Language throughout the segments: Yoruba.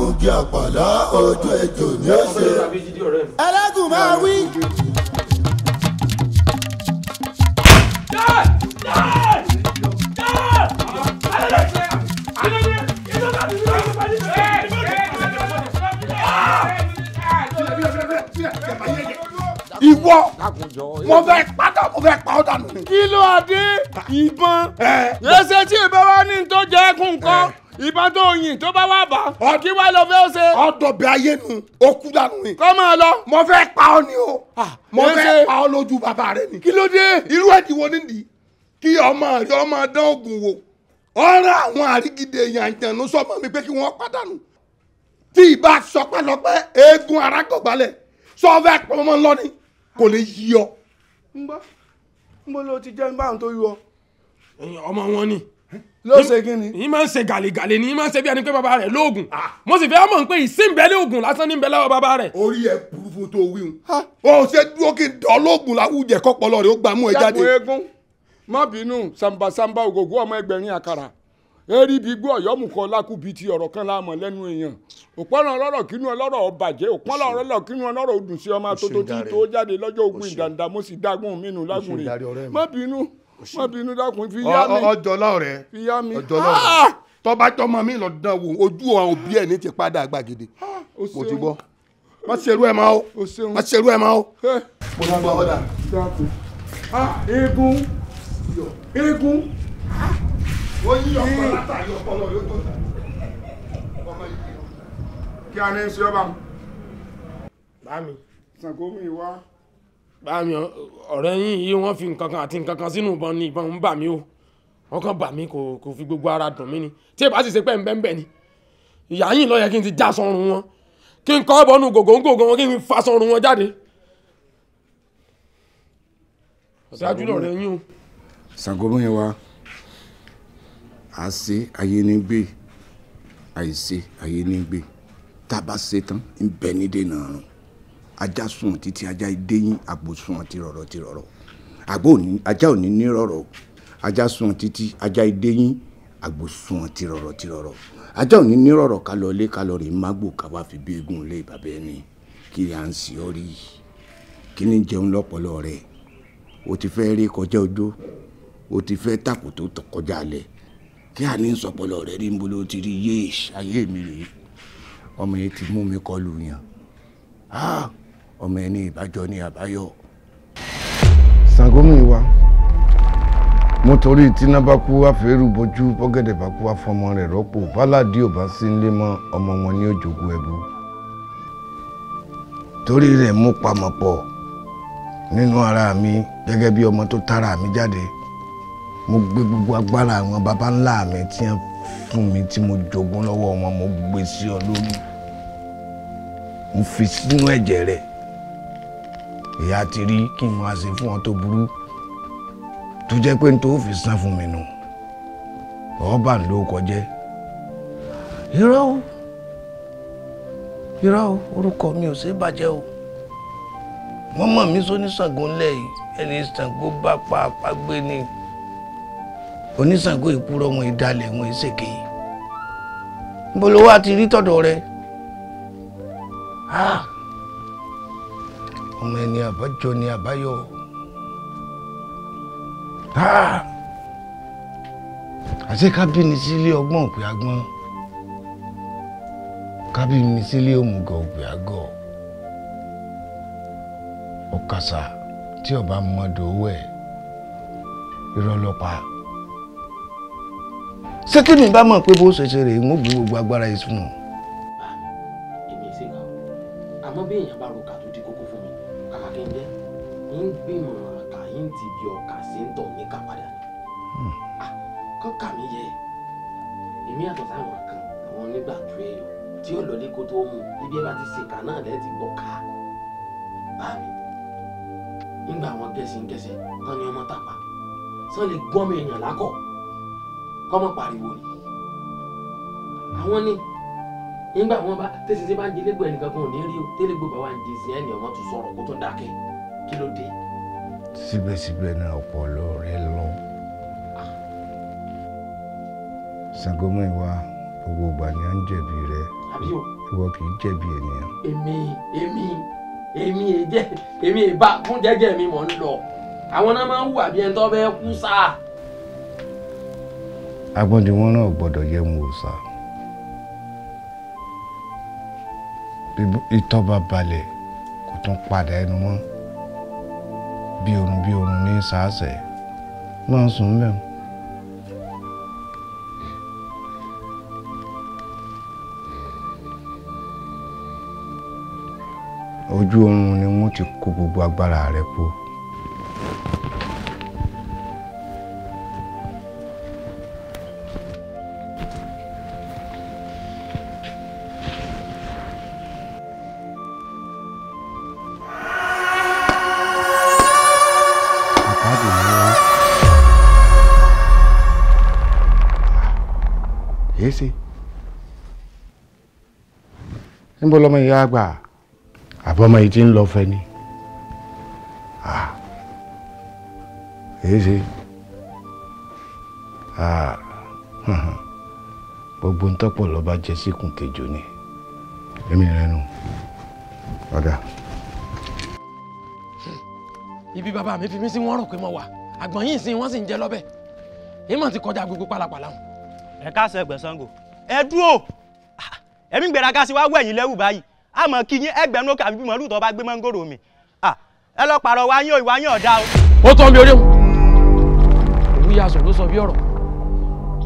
àmùgí àpàlà ojú ejò ní ọ̀sẹ̀. ẹlẹ́gùn máa wí. Ìwọ mo fẹ́ padà mo fẹ́ pa ọ́ dànù. Kí ló adé ìbọn? Ẹsẹ̀ tí ìbọn wá ní tó jẹ́ ẹkùn kan ìbọn tó yìn tó bá wà bá kí wá lọ fẹ́ ó ṣe. Ọ̀dọ̀bẹ̀ ayé nu ó kú dànù ni. Kọ́ máa lọ. Mo fẹ́ pa ọ́ ni o. Mo fẹ́ pa ọ́ lójú bàbá rẹ ni. Kí ló dé? Irú ẹ̀dínwó nídìí kí ọmọ rẹ ọmọ dán oògùn wò. Ọ̀rọ̀ àwọn àrígídé yànjànú sọmọ mi pé kí wọ́n pàdánù. Tí ìbá sọpẹ́lọpẹ́ eégún arákọ̀gbálẹ̀ sọ fẹ́ pọnmọ́ lọ́ni kò lè yí ọ. ń bọ́ ló ti jẹ́ ń bá àwọn tó yọ. ọmọ wọn ni. ló ṣe kí ni. yìí máa ń ṣe gàlégàlé ni yìí máa ń ṣe bí ẹni pé bàbá rẹ̀ lóògùn. mo sì fẹ́ mọ̀ pé ìsínbẹ́lẹ̀ oògùn lásán ní bẹ́lẹ̀ wọ bàbá rẹ̀. orí ẹ burú fún tó wíhun. o ṣe dúró kí n dán lóògùn láwùjẹ kọpọlọ rẹ ó gbà mú ẹ jáde. jágun eégún má bínú sambasamba ògògó ọmọ ẹgbẹ̀rin àkàrà eri bí gbọ́ ọ̀yọ́ mú kọ́ lákùbí ti ọ̀rọ̀ kan láàmọ̀ lẹ́nu èèyàn òpọ́nà ọlọ́rọ̀ kínú ọlọ́rọ̀ ọbàjẹ́ òpọ́nà ọlọ́rọ̀ kínú ọlọ́rọ̀ òdùn sí ọmọ àtótó tí tó jáde lọ́jọ́ ogun ìdàndà mo sì dágún mínú lágùn rẹ̀ má bínú dákun fi yá mi ọjọ́ lọ́rẹ́ fi yá mi ọjọ́ lọ́rẹ́ tọ́ba tọmọ mi lọ dán wò ojú àwọn òbí ẹ̀ ní ti padà gbàgede mo ti gbọ́ má ṣerú ẹ̀ máa o má ṣerú ẹ̀ máa o. mo ní gbọ́ ọ̀dà. eégún eégún. ó yí ọ̀pọ̀ látàrí ọpọlọ yóò tó ta. kí a ní í ṣe ọba. bámi. Ṣàngómi wá. bámi ọ̀rẹ́ yín yìí wọ́n fi nǹkan kan àti nǹkan kan sínú ìbọn ni ìbọn ń bà mí o wọ́n kàn bà mí kò fi gbogbo ara dùn mí ni tí ìbá sì ṣe pẹ́ ń ni ìyá yín ló yẹ kí n ti já sọ́run wọn kí n kọ́ bọ́nú gògóńgògó wọn kí n fa sọ́run wọn jáde. ọ̀dájú lọ̀rẹ́ yín o. Ṣàngómi wá àṣe ayé ní gbé àìṣe ayé ní gbé tá a bá ṣe tán ń bẹ ní dènà ọrùn ajá sùn títí ajá déyìn àgbò sùn ti rọ̀rọ̀ ajá ò ní rọ̀rọ̀ ajá sùn títí ajá déyìn àgbò sùn ti rọ̀rọ̀ ajá ò ní rọ̀rọ̀ ká lọ lé ká lọ rè mágbò ká wá fi bí eégún lé bàbá ẹni kí à ń sì ọ rí kí ni jẹun lọ́pọ̀lọ́ rẹ̀ o ti fẹ́ rí kọjá odó o ti fẹ́ tàkùtò kọjá alẹ́ kí a ní sọpọlọ rẹ rí nbolo ti rí yéèṣ ayé mi rèé ọmọ yẹn ti mú mi kọlù yàn ọmọ yẹn ní ìbájọ ní àbáyọ. Ṣàngómi wa mo torí tíná bá kú wá fẹ́rù bójú bọ́gẹ̀dẹ̀ bá kú wá fọmọ rẹ̀ rọ́pò báládì ò bá sí nílé mọ́ ọmọ wọn ní òjògùn ẹ̀bù torí rẹ̀ mú pamọ́ pọ̀ nínú ara mi gẹ́gẹ́ bí ọmọ tó tara mi jáde mo gbé gbogbo agbára àwọn baba ńlá mi tí wọ́n fún mi tí mo jogún lọ́wọ́ wọn mo gbé sí ọ lórí mo fi sínú ẹ̀jẹ̀ rẹ̀ ìyá ti rí kí n máa ṣe fún ọ tó burú tó jẹ́ pé n tó fi san fún mi nù ọba ló kọjẹ́ irọ́ o orúkọ mi ò ṣe bàjẹ́ o wọ́n mọ̀ mí sóní Ṣàngó ńlẹ̀ yìí ẹni Ṣàngó bá pa apá gbé ni oníṣàngó ìpúrọ̀ wọn ìdálẹ̀ wọn ìṣèké bolówó àti rí tọ̀dọ̀ rẹ ọmọ ẹni àbájọ ni àbáyọ àṣé kábíni sílé ọgbọ́n òpè agbọ́n kábíni sílé òmùgọ̀ òpè àgọ̀ ọ̀kàṣà tí ọba mọ́dọ̀ owó ẹ̀ irọ́ lọ́pàá ṣé kí mi bá mọ̀ pé bó ṣe ṣe rè ń gbé gbogbo agbára yìí fún un. èmi ṣe kà ó àmọ́ bí èèyàn bá ro kà tó di kókó fún mi kàkà kí n jẹ́ ń gbìmọ̀ kà ń ti bí ọkà sí ń tọ̀ mí kà padà ni. kọ́kà mi yẹ èmi yàtọ̀ sáwọn kan àwọn onígbà tó ẹ yọ tí ó lọlé kó tó mú ibi ẹ bá ti ṣe kà náà lẹ́ẹ̀ ti gbọ́ ká bá mi nígbà àwọn gẹ̀ẹ́sì tán ni ọmọ tàpá sàn lè gbọ́ mi èèyàn lákọ̀ kọ́mọ pariwo ni àwọn ní nígbà wọn bá tẹsí bá ń jẹ lẹgbẹ ẹnìkan kan ò ní rí o tẹlẹgbẹ bá wà ń jẹ sí ẹnì ọmọ tó sọ̀rọ̀ kó tó dákẹ́ kí ló dé. síbẹ̀síbẹ̀ náà ọpọlọ rẹ lọ Ṣàngómi wa gbogbo ìgbà ni à ń jẹ̀bi rẹ ìwọ kì í jẹ̀bi ènìyàn. èmi ìbá fún jẹ́jẹ́ mi mọ̀ ń lọ àwọn náà máa ń hùwà bí ẹni tó fẹ́ kú sáà. Agbon ni wọ́n náà gbọ́dọ̀ yẹ mu òòsà. Ìtọ́ bá balẹ̀ kò tún padà ẹnu mọ́. Bí orun ní sàásẹ̀ máa ń sùn mẹ́rin. Ojú oorun ni wọ́n ti kó gbogbo agbára rẹ̀ po. Èsì níbo lọmọ ìyá àgbà àbọ̀mọ yìí ti ń lọ fẹ́ ni èsì gbogbo ń tọ́pọ̀ lọ́ba jẹ síkùn kejò ni èmi rẹ nù ọ̀dà. ibi bàbá mi fi mí sí wọ́n rò pé mo wà àgbọ̀n yìí sí wọ́n sì ń jẹ lọ́bẹ̀ èèmọ̀ ti kọjá gbogbo pálapàla hàn. Ẹ ká sọ Ẹgbẹ̀sángo ẹ dúró ẹ̀mí gbéraga sí wá wọ ẹ̀yìn lẹ́rù báyìí àmọ́ kí yín ẹgbẹ̀rún òkè àbí bí màálù tó bá gbé mọ́ngòrò mi ẹ lọ pààrọ̀ wá yín ìwà yín ọ̀dà o. ó tọ́ mi orí mu òwú yà sọ ló sọ bí ọ̀rọ̀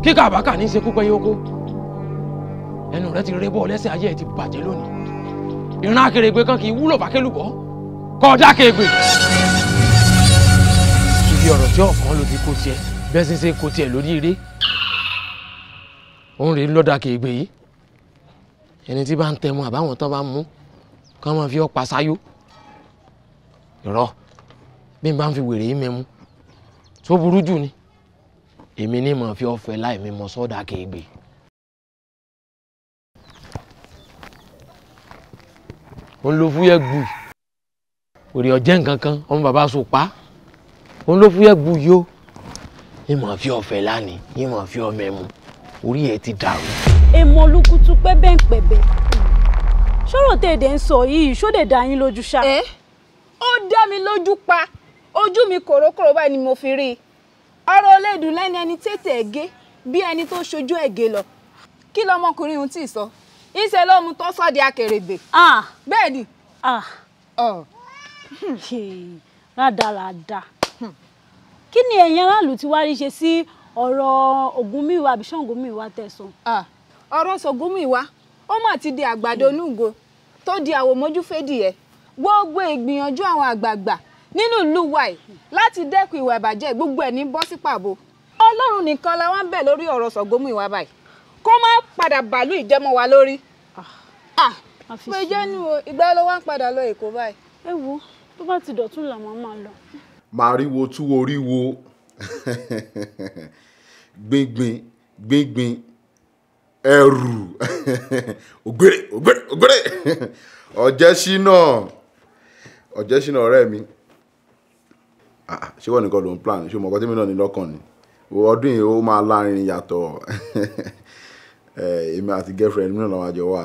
kíkà àbákà ní í ṣe púpẹ́ yókó ẹnu rẹ ti ré bọ́ lẹ́sẹ̀ ayé ẹ ti bàjẹ́ lónìí ìran akèrègbè kan kì í wúlò fàkélùbọ́ kọjá kéègbè ibi ọ̀rọ̀ tí ọ̀kan ló ti kó tiẹ̀ bẹ́ẹ̀ sì ṣe kó tiẹ̀ lórí eré òun rèé lọ́dà kéègbè yìí ẹni tí bá ń tẹmu àbáwọn tán bá ń mú kí wọ́n máa fi ọ̀pá sáyó ìrọ̀ bí n bá ń fi wèrè yìí mẹ́mu tó burú jù ni èmi ní mọ̀ fi ọ̀fẹ́ láì mímọ sọ́dà kéègbè. òun ló fúyẹ́ gbù òrè ọ̀jẹ́ nǹkan kan ọmọ bàbá so pa òun ló fúyẹ́ gbù yó ní mọ̀ fi ọ̀fẹ́ lánìí ní mọ̀ fi ọmọ ẹ̀mú orí ẹ̀ ti dàrú. èèmọ̀ olùkùtù pẹ́bẹ́ ń pẹ̀bẹ́ ṣọ́rọ̀ tèdè ń sọ yìí ṣó lè dá yín lójú ṣá. ó dá mi lójú pa ojú mi kòrókòrò báyìí ni mo fi rí i ọ̀rọ̀ olédùn lẹ́ni ẹni tètè ẹ̀gẹ́ bí ẹni tó ṣojú ẹ̀gẹ́ lọ kí lọmọkùnrin ohun tí ì sọ ìṣe ló mú tó sọ di akèrègbè. bẹ́ẹ̀ ni. rádaràda kí ni ẹ̀yin aráàlú ti wá rí ṣe sí ọ̀rọ̀ Ògúnmìwà àbí Ṣàngómìwà tẹ̀sán. ọ̀rọ̀ Ṣàngómìwà ó mà ti di àgbàdo onúgo tó di àwòmójú fèdìẹ gbogbo ìgbìyànjú àwọn àgbààgbà nínú ìlú wa yìí láti dẹ́kun ìwà ìbàjẹ́ gbogbo ẹ̀ ní bọ́ sí pàbó Ọlọ́run nìkan la wá ń bẹ̀ lórí ọ̀rọ̀ Ṣàngómìwà báyìí kó má padà bàálù ìjẹmọ́ wa lórí. pé jẹ́nu o ìgbà ló wá ń padà lọ Èkó báyìí. ẹ wo tó bá ti dọ̀tún làwọn máa lọ. màríwo tú oríwo gbíngbín ẹrù ògbèrè ọ̀jẹ̀ṣínà ọ̀rẹ́ mi ṣé wọ́n nìkan ló ń plan ṣé mo kọ́ tí mi náà ní lọ́kàn ni ọdún yìí ó máa láàrin yàtọ̀ èmi àti girlfriend mi náà lọ́wọ́ àjọ wà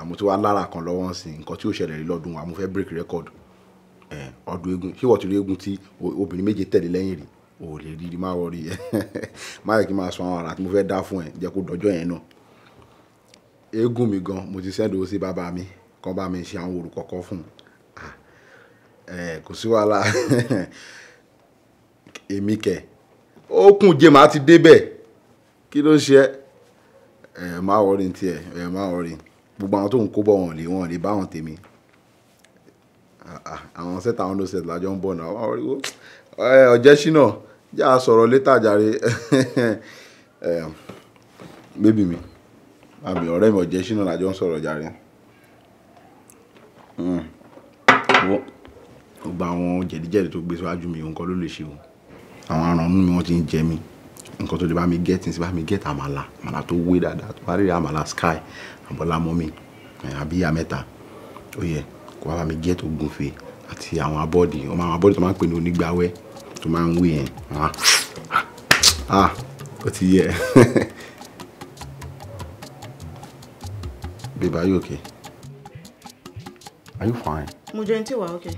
mo ti wá lára kan lọ́wọ́ sí nǹkan tí ó ṣẹlẹ̀ rí lọ́dún wa mo fẹ́ break record ọdún eégún ṣé wọ́n ti rí eégún tí obìnrin méje tẹ̀lé lẹ́yìn rí o lè rí má wọrí má yẹ kí n máa sọ àwọn àrà tí mo fẹ́ dá fún ẹ jẹ́ kó dọjọ́ yẹn náà eégún mi gan mo ti sẹ́ndì ó sí bàbá mi kàn bá mi ṣe àwọn orúkọ kọ́ fún kò sí wàhálà èmi kẹ̀ ó kùn jẹ́ màá ti débẹ̀ kí ló ṣe má wọrí tiẹ̀ má wọrí gbogbo àwọn tó ń kó bọ̀ wọ́n lè bá wọn tèmi àwọn sẹ́ta àwọn ló ṣẹ̀t lájọ́ ń bọ̀ náà ọ̀jẹ̀ṣínà já sọ̀rọ̀ létà jàre bébì mi àmì ọ̀rẹ́ mi ọ̀jẹ̀ṣínà lájọ́ ń sọ̀rọ̀ jàre gbogbo àwọn jẹ̀díjẹ̀dí tó gbé síwájú mi nǹkan ló lè ṣe o àwọn arànú mi wọ́n ti ń jẹ mí nǹkan tó lè bá mi gẹ́tì sí bá mi gẹ́tì àmàlà tó wé dáadáa tó bá rí àmàlà sky àbọ̀lá mọ́mì àbí ìyá mẹ́ta ó yẹ kó bá mi gẹ́tì ògúnfe àti àwọn abọ́dì ọmọ àwọn abọ́dì tó máa ń pè ní onígbàwẹ́ tó máa ń wé yẹn ó ti yẹ Babe, are you okay? Are you fine? Mo jẹ́ ntí wà okay.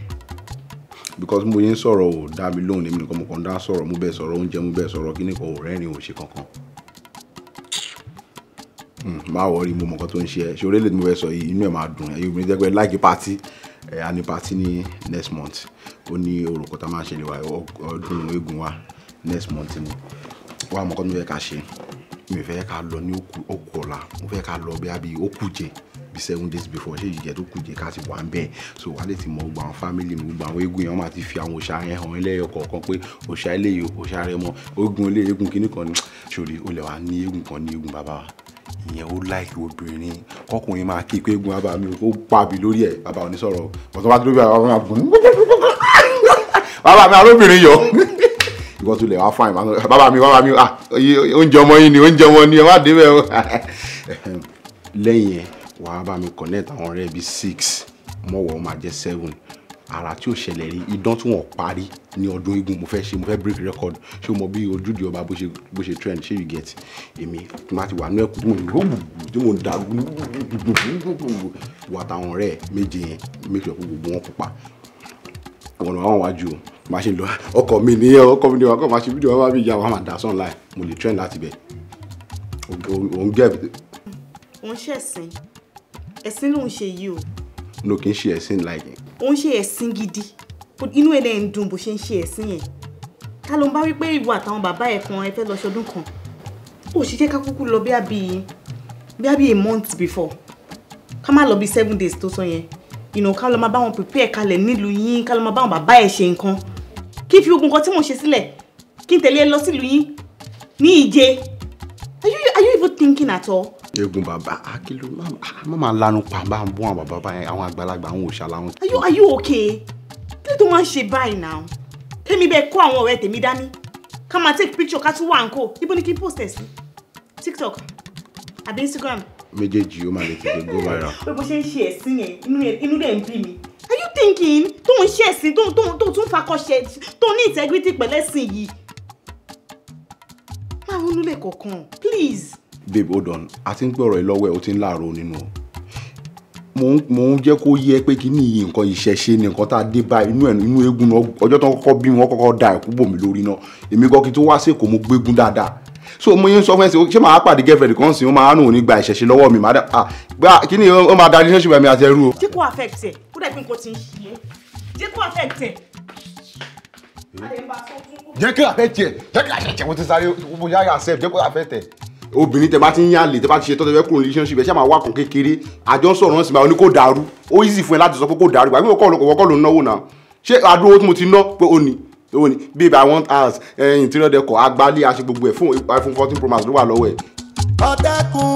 Because mo yẹn sọ̀rọ̀ o dá mi lóhùn èmi nìkan mo kàn dá sọ̀rọ̀ mo bẹ́ẹ̀ sọ̀rọ̀ oúnjẹ mo bẹ́ẹ̀ sọ̀rọ̀ kíní kan ò rẹ́rìn ò ṣe kankan. Má wọrí mo mọ̀ nǹkan tó ń ṣe ẹ́ ṣe orílẹ̀-èdè mo fẹ́ sọ yìí inú ẹ̀ máa dùn ẹ̀yin obìnrin jẹ́ pé láìkí pátí a ní pátí ní next month ó ní orúkọ tá a máa ṣe lè wá ọdún eégún wa next month ni wọ́n á mọ̀ nǹkan tó fẹ́ ká ṣe mi fẹ́ ká lọ ní òkú ọ̀la mo fẹ́ ká lọ bí ó kù jẹ bí 7 days before ṣé ìjẹ́ tó kù jẹ ká ti wà ń bẹ́ẹ̀ so wà á lè ti mọ gbogbo àwọn family mi gbogbo àwọn eégún yẹn wọ́n máa ti fi àwọn òòṣà yẹn hàn ẹlẹ́yọ kọ̀ọ̀kan pé òòṣà eléyìí òòṣà rẹ mọ ogun ilé eégún kíní kan ní sórí ó lè wà ní eégún kan ní eégún bàbá wa ìyẹn ó láìkí obìnrin kọkùnrin máa kí pé eégún bàbá mi ó pàbí lórí ẹ̀ bàbá ò ní sọ̀rọ̀ bọ̀tọ́ bá tó lórí bàbá mi àbùn bàbá mi alóbìnrin yọ ìwọ́n tún lè wá fáìn bàbá mi oúnjẹ ọmọ yìí ni oúnjẹ ọmọ ni ẹ má dé bẹ́ẹ̀ o lẹ́yìn yẹn wàá bá mi connect àwọn ọ̀rẹ́ bíi 6 mọ́wọ́ máa jẹ́ 7 ara tí ò ṣẹlẹ̀ rí idán tí wọ́n parí ní ọdún eégún mo fẹ́ break record ṣé o mọ bí ojúde ọba bó ṣe trend ṣé you get èmi tí máa ti wà ní ẹ̀kú tí mo ń da wà táwọn ọ̀rẹ́ méje yẹn make sure gbogbo wọn pupa ọ̀nà àwọn wájú o máa ṣe lọ ọkọ mi ní wọn kọ́ máa ṣe fídíò wọn bá bí ìyá wọn máa dà sọ́n láì mo lè trend láti bẹ̀ òun gẹ̀. òun ṣe ẹ̀sìn ló ń ṣe yìí o. no kì í ṣe ẹ̀sìn láìpẹ́. ó ń ṣe ẹ̀sìn gidi inú ẹ̀ lẹ́yìn dùn bó ṣe ń ṣe ẹ̀sìn yẹn ká ló ń bá wí pé ìwọ àtàwọn bàbá ẹ̀ kan ẹ fẹ́ lọ ṣọdún kan ó sì jẹ́ ká kúkú lọ bí a month before ká má lọ bí 7 days tó sọ yẹn ká lọ máa bá wọn prepare kalẹ̀ nílùú yín ká lọ máa bá wọn bàbá ẹ̀ ṣe nǹkan kí n fi ogun kan tí mo ṣe sílẹ̀ kí n tẹ̀lé ẹ lọ sílùú yín ní Ìje are you even thinking at all? Eégún bàbá akíló má máa lanu pa bá ń bọ́ àwọn bàbá báyẹn àwọn àgbàlagbà àwọn òòṣà làwọn. Are you okay? kí ló tó máa ń ṣe báyìí náà kémi bẹ́ẹ̀ kó àwọn ọ̀rẹ́ tèmi dání ká máa take picture ká tún wà ń kó ibo ni kí n post ẹ̀ sí TikTok àbí Instagram. méjèèjì ó máa lè tètè go viral. pé bó ṣe ń ṣe ẹ̀sìn yẹn inú dẹ̀ ń bí mi. Are you thinking tó ń ṣe ẹ̀sìn tó tún fakọ́ṣe tó ní integrity pẹ̀lẹ́sìn yìí? máa ronú lè kọ̀ọ̀kan please. Babe, hold on. I think gbọ́rọ̀ ìlọ́wọ́ ẹ̀ ó ti ń láàárọ̀ nínú. Mo ń jẹ́ kó yẹ pé kí ní nǹkan ìṣẹ̀ṣe ni nǹkan tá a dé bá inú eégún náà ọjọ́ tó kọ́kọ́ bí wọn kọ́kọ́ da ẹ̀kú bò mí lórí náà. Èmi gan kí tó wá sí Èkó mo gbégún dáadáa. So mo yẹn sọ fún ẹ ṣé màá pàdé girlfriend kan sí ó máa nù ní gba ìṣẹ̀ṣe lọ́wọ́ mi gbá kí ni ó máa da relationship mi àti ẹrú o. Jẹ́ kó affect ẹ̀ kó dà pé nǹkan ti ń ṣe é. Jẹ́ kó affect ẹ̀. Jẹ́ kó affect ẹ̀ mo ti sáré mo yára accept jẹ́ kó affect ẹ̀. Obìnrin tẹ bá ti ń yàlè tẹ bá ti ṣe tọ́ tẹ fẹ́ kúrò relationship ẹ ṣáà máa wá kan kékeré àjọ sọ̀rọ̀ sí máa ní kó dàrú ó easy fún ẹ láti sọ pé kó dàrú gbàgbé wọ́kọ́ ló ń náwó náà ṣé àdúró tí mo ti ná pé ó ní babe I want house interior decor agbálẹ̀ aṣọ gbogbo ẹ̀ fún iPhone 14 Pro Max ló wà lọ́wọ́ ẹ̀. ọ̀dẹ́kùn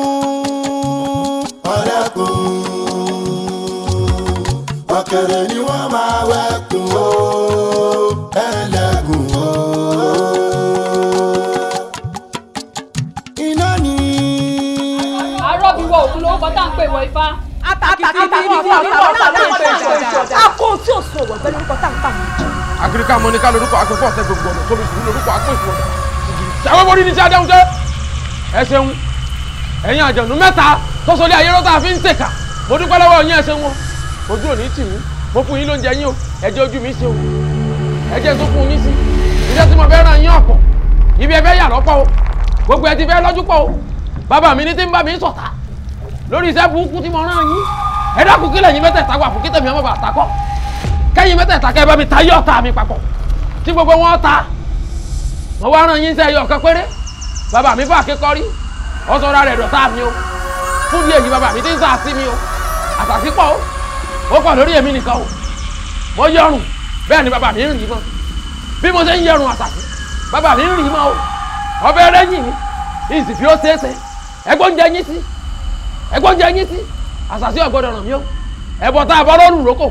ọ̀kẹ́rẹ́ ni wọ́n máa wẹ̀kùn o ẹlẹ́gùn o. Òun ló kọ́ tá ń pè wọ ifá. Akó tí ò sọ wọ̀gbẹ́ lórúkọ tá ń tà mí. Agirika Mọ́níkà lórúkọ akókò ọ̀sẹ̀ gbogbo ọ̀nà tóbi sùúrù lórúkọ akó ìfọ̀dà. Ṣàwọn borí ní sí Adáhùn tẹ́. Ẹ ṣeun. Ẹ̀yin àjọ̀nú mẹ́ta tó sọ lé ayé rọ́tà fi ń ṣèkà. Mo dúpẹ́ lọ́wọ́ yín ẹ ṣeun wọn. Ojú ò ní tì mí. Mo fún yín lóúnjẹ yín o. Ẹ jẹ́ ojú mi ṣe o. Ẹ jẹ́ tó fún yín sí. Iṣẹ́ tí mo fẹ́ ràn yín ọ̀pọ̀. Ibi ẹ fẹ́ yà lọ́pọ̀ o. Gbogbo ẹ ti fẹ́ lọ́jú pọ̀ o. Bàbá mi ní tí ń bá mi sọ̀tà lórí iṣẹ́ burúkú tí mo rán yín ẹ dákun kí lẹ́yìn mẹ́tẹ̀ẹ̀ta wà fún kí tèmi ọmọ bàtà kọ́ kẹ́yìn mẹ́tẹ̀ẹ̀ta kẹ́ ẹ bá mi ta yọ̀ ọ̀tá mi papọ̀ tí gbogbo wọn ta mo wá rán yín iṣẹ́ ẹyọ kan péré bàbá mi bá kékọ́rí ọ sọra rẹ̀ dọ̀tá mi o fún díẹ̀ yìí bàbá mi ti ń sá sí mi o àtàsí pọ̀ o ó pọ̀ lórí èmi nìkan o mo yọrùn bẹ́ẹ̀ ni bàbá mi ń rì mọ́ bí mo ṣe ń yọrùn àtàsí bàbá mi ń rì mọ́ o ọbẹ̀ rẹ́yìn mi ìsìnkú ó ṣeéṣe ẹgbọ́n jẹ yín sí ẹgbọ́n jẹ yín sí àṣàṣì ọ̀gbọ́dọ̀ ràn mí o ẹ̀bọ̀ tá a bọ́ lọ́rùn lóko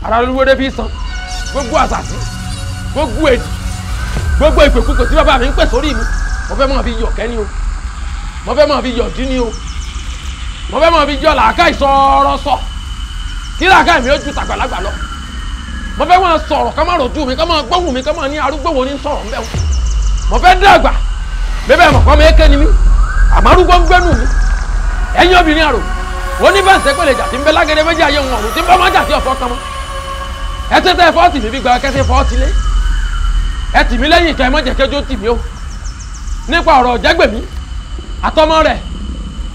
ara lóore fi san gbogbo àṣàṣì gbogbo èdè gbogbo ìpèkúkò tí bàbá mi ń pè sórí mi mo fẹ́ máa fi yọ̀ kẹ́ni o mo fẹ́ máa fi yọ̀ dín ní o mo fẹ́ máa fi yọ̀ làákà ìsọ̀rọ̀ sọ kí làákà mi ó ju tàgbàlagbà lọ mo fẹ́ máa sọ̀rọ̀ ká má rojú mi ká máa gbóhùn mi ká máa ní arúgbó wo ní sọ̀rọ̀ ń bẹ̀ wọ́n mo fẹ́ dàgbà bébẹ̀ mọ̀kọ́ mi ké ni mí àmọ́ arúgbó ń gbẹ́nu mi ẹ̀yin obìnrin àrò wọ́n ní bẹ́ẹ̀ sẹ́pẹ̀lẹ̀ jà tí ń bẹ lágẹ̀dẹ̀ méjì ayé wọn ọ̀run tí ń bá máa jà sí ọ̀fọ́ kan mọ́ ẹ tẹ́tẹ́ fọ́ọ̀tì mi bí gba kẹ́sẹ́ fọ́ọ̀tì lé ẹ tì mí lẹ́yìn ìka ẹ mọ́ jẹ́kẹ́jọ́ tì mí o nípa ọ̀rọ̀ jẹ́gbẹ̀mí àtọmọ rẹ̀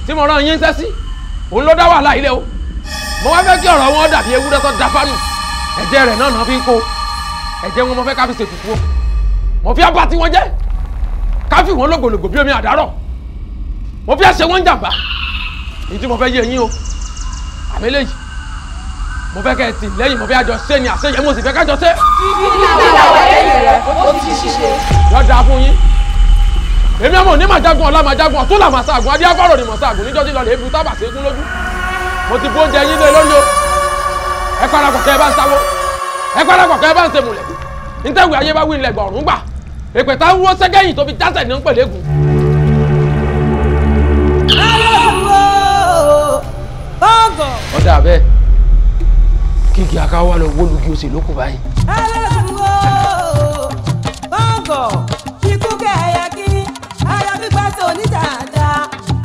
tí mo rán yín sẹ́sí òun ló dá wàhálà ilé o mo wá fẹ́ kí ọ̀rọ̀ wọn dàbí ewúrẹ́ tó da fánù ẹ̀jẹ̀ rẹ̀ náà fi ń kó ẹ̀jẹ̀ wọn mo fẹ́ ká fi ṣètùtù o mo fi abá tí wọ́n jẹ́ ká fi wọn lògbòlògbò bí omi àdárọ̀ mo fi àṣẹ wọn jàmbá èyí tí mo fẹ́ yé yín o àmì eléyìí mo fẹ́ kẹ́ ẹ tì lẹ́yìn mo fẹ́ àjọ ṣe ni àṣeyẹ mo sì fẹ́ kájọ ṣe. yọ da fún yín èmi àmọ́ ní màjágun ọ̀la màjágun ọ̀tún là máa ṣàgùn adé afárò ni mo ṣàgùn níjọ́ tí lọ lè bu tábà ṣẹ́gun lójú mo ti bó oúnjẹ yín lé lórí o ẹ parapọ̀ kẹ́ ẹ bá ń sáwó ẹ parapọ̀ kẹ́ ẹ bá ń ṣemùlẹ̀ nítẹ̀wé ayé bá wí ilẹ̀ gbọ̀rún gbà èpè tá ń wó sẹ́gẹ́yìn tó fi jásẹ̀ ní ń pèlè gùn. ọ̀dà bẹ́ẹ̀ kíkì akáwá lọ wólugi ó sì lókun báyìí. ikú kẹ̀yà kí ayọ̀ gbígbà tó ní dáadáa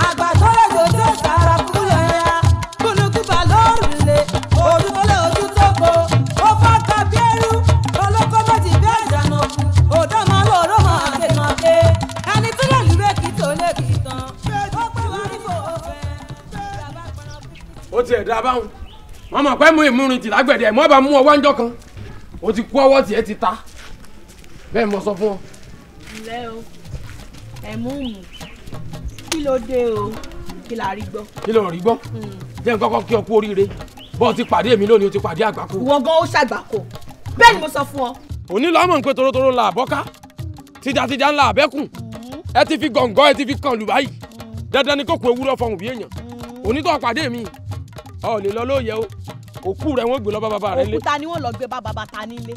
àgbà tó lọ́jọ́ tó sára kúlẹ̀ ya kúlùkùbà lórùlé òdúgbòlẹ̀ ojú tó kó ó fọ́ọ̀kà bí ẹrú olóko méjì bí ẹ̀dánù òdò máa lò ó máa dènà dé ẹni tó lè lùwẹ̀ kí tó lè kì í tán ó pé wọ́n ní kò fẹ́. ó tiẹ̀ dá báwọn wọn mọ̀ pé mú ìmúrin tì lágbẹ̀dẹ̀ mọ́ bá mú ọwọ́ ńjọ́ kan ó ti kú ọwọ́ tiẹ̀ ti ta bẹ́ẹ̀ mo sọ fún ọ. ǹlẹ́ o ẹ̀mú mú kí ló dé o kí la rí gbọ́. kí ló rí gbọ́ jẹ́ n kọ́kọ́ kí ọ kú oríire bọ́ọ̀ ti pàdé mi lónìí o ti pàdé àgbákò. ìwọ gan ó ṣàgbákò bẹ́ẹ̀ ni mo sọ fún ọ. òní lọ́mọ̀ ń pé torotoro la àbọ́ká tìjàtìjà ńlá àbẹ́kùn ẹ ti fi gọ̀ǹgọ́ ẹ ti fi kàn lù báyìí dandan ni kò kú ewúrọ́ fọhùn bí èèyàn òní tó pàdé mi ọ lè lọ lóye o òkú rẹ wọn gbé lọ bá bàbá rẹ lé. òkúta ni wọn lọ gbé bá bàbá ta nílé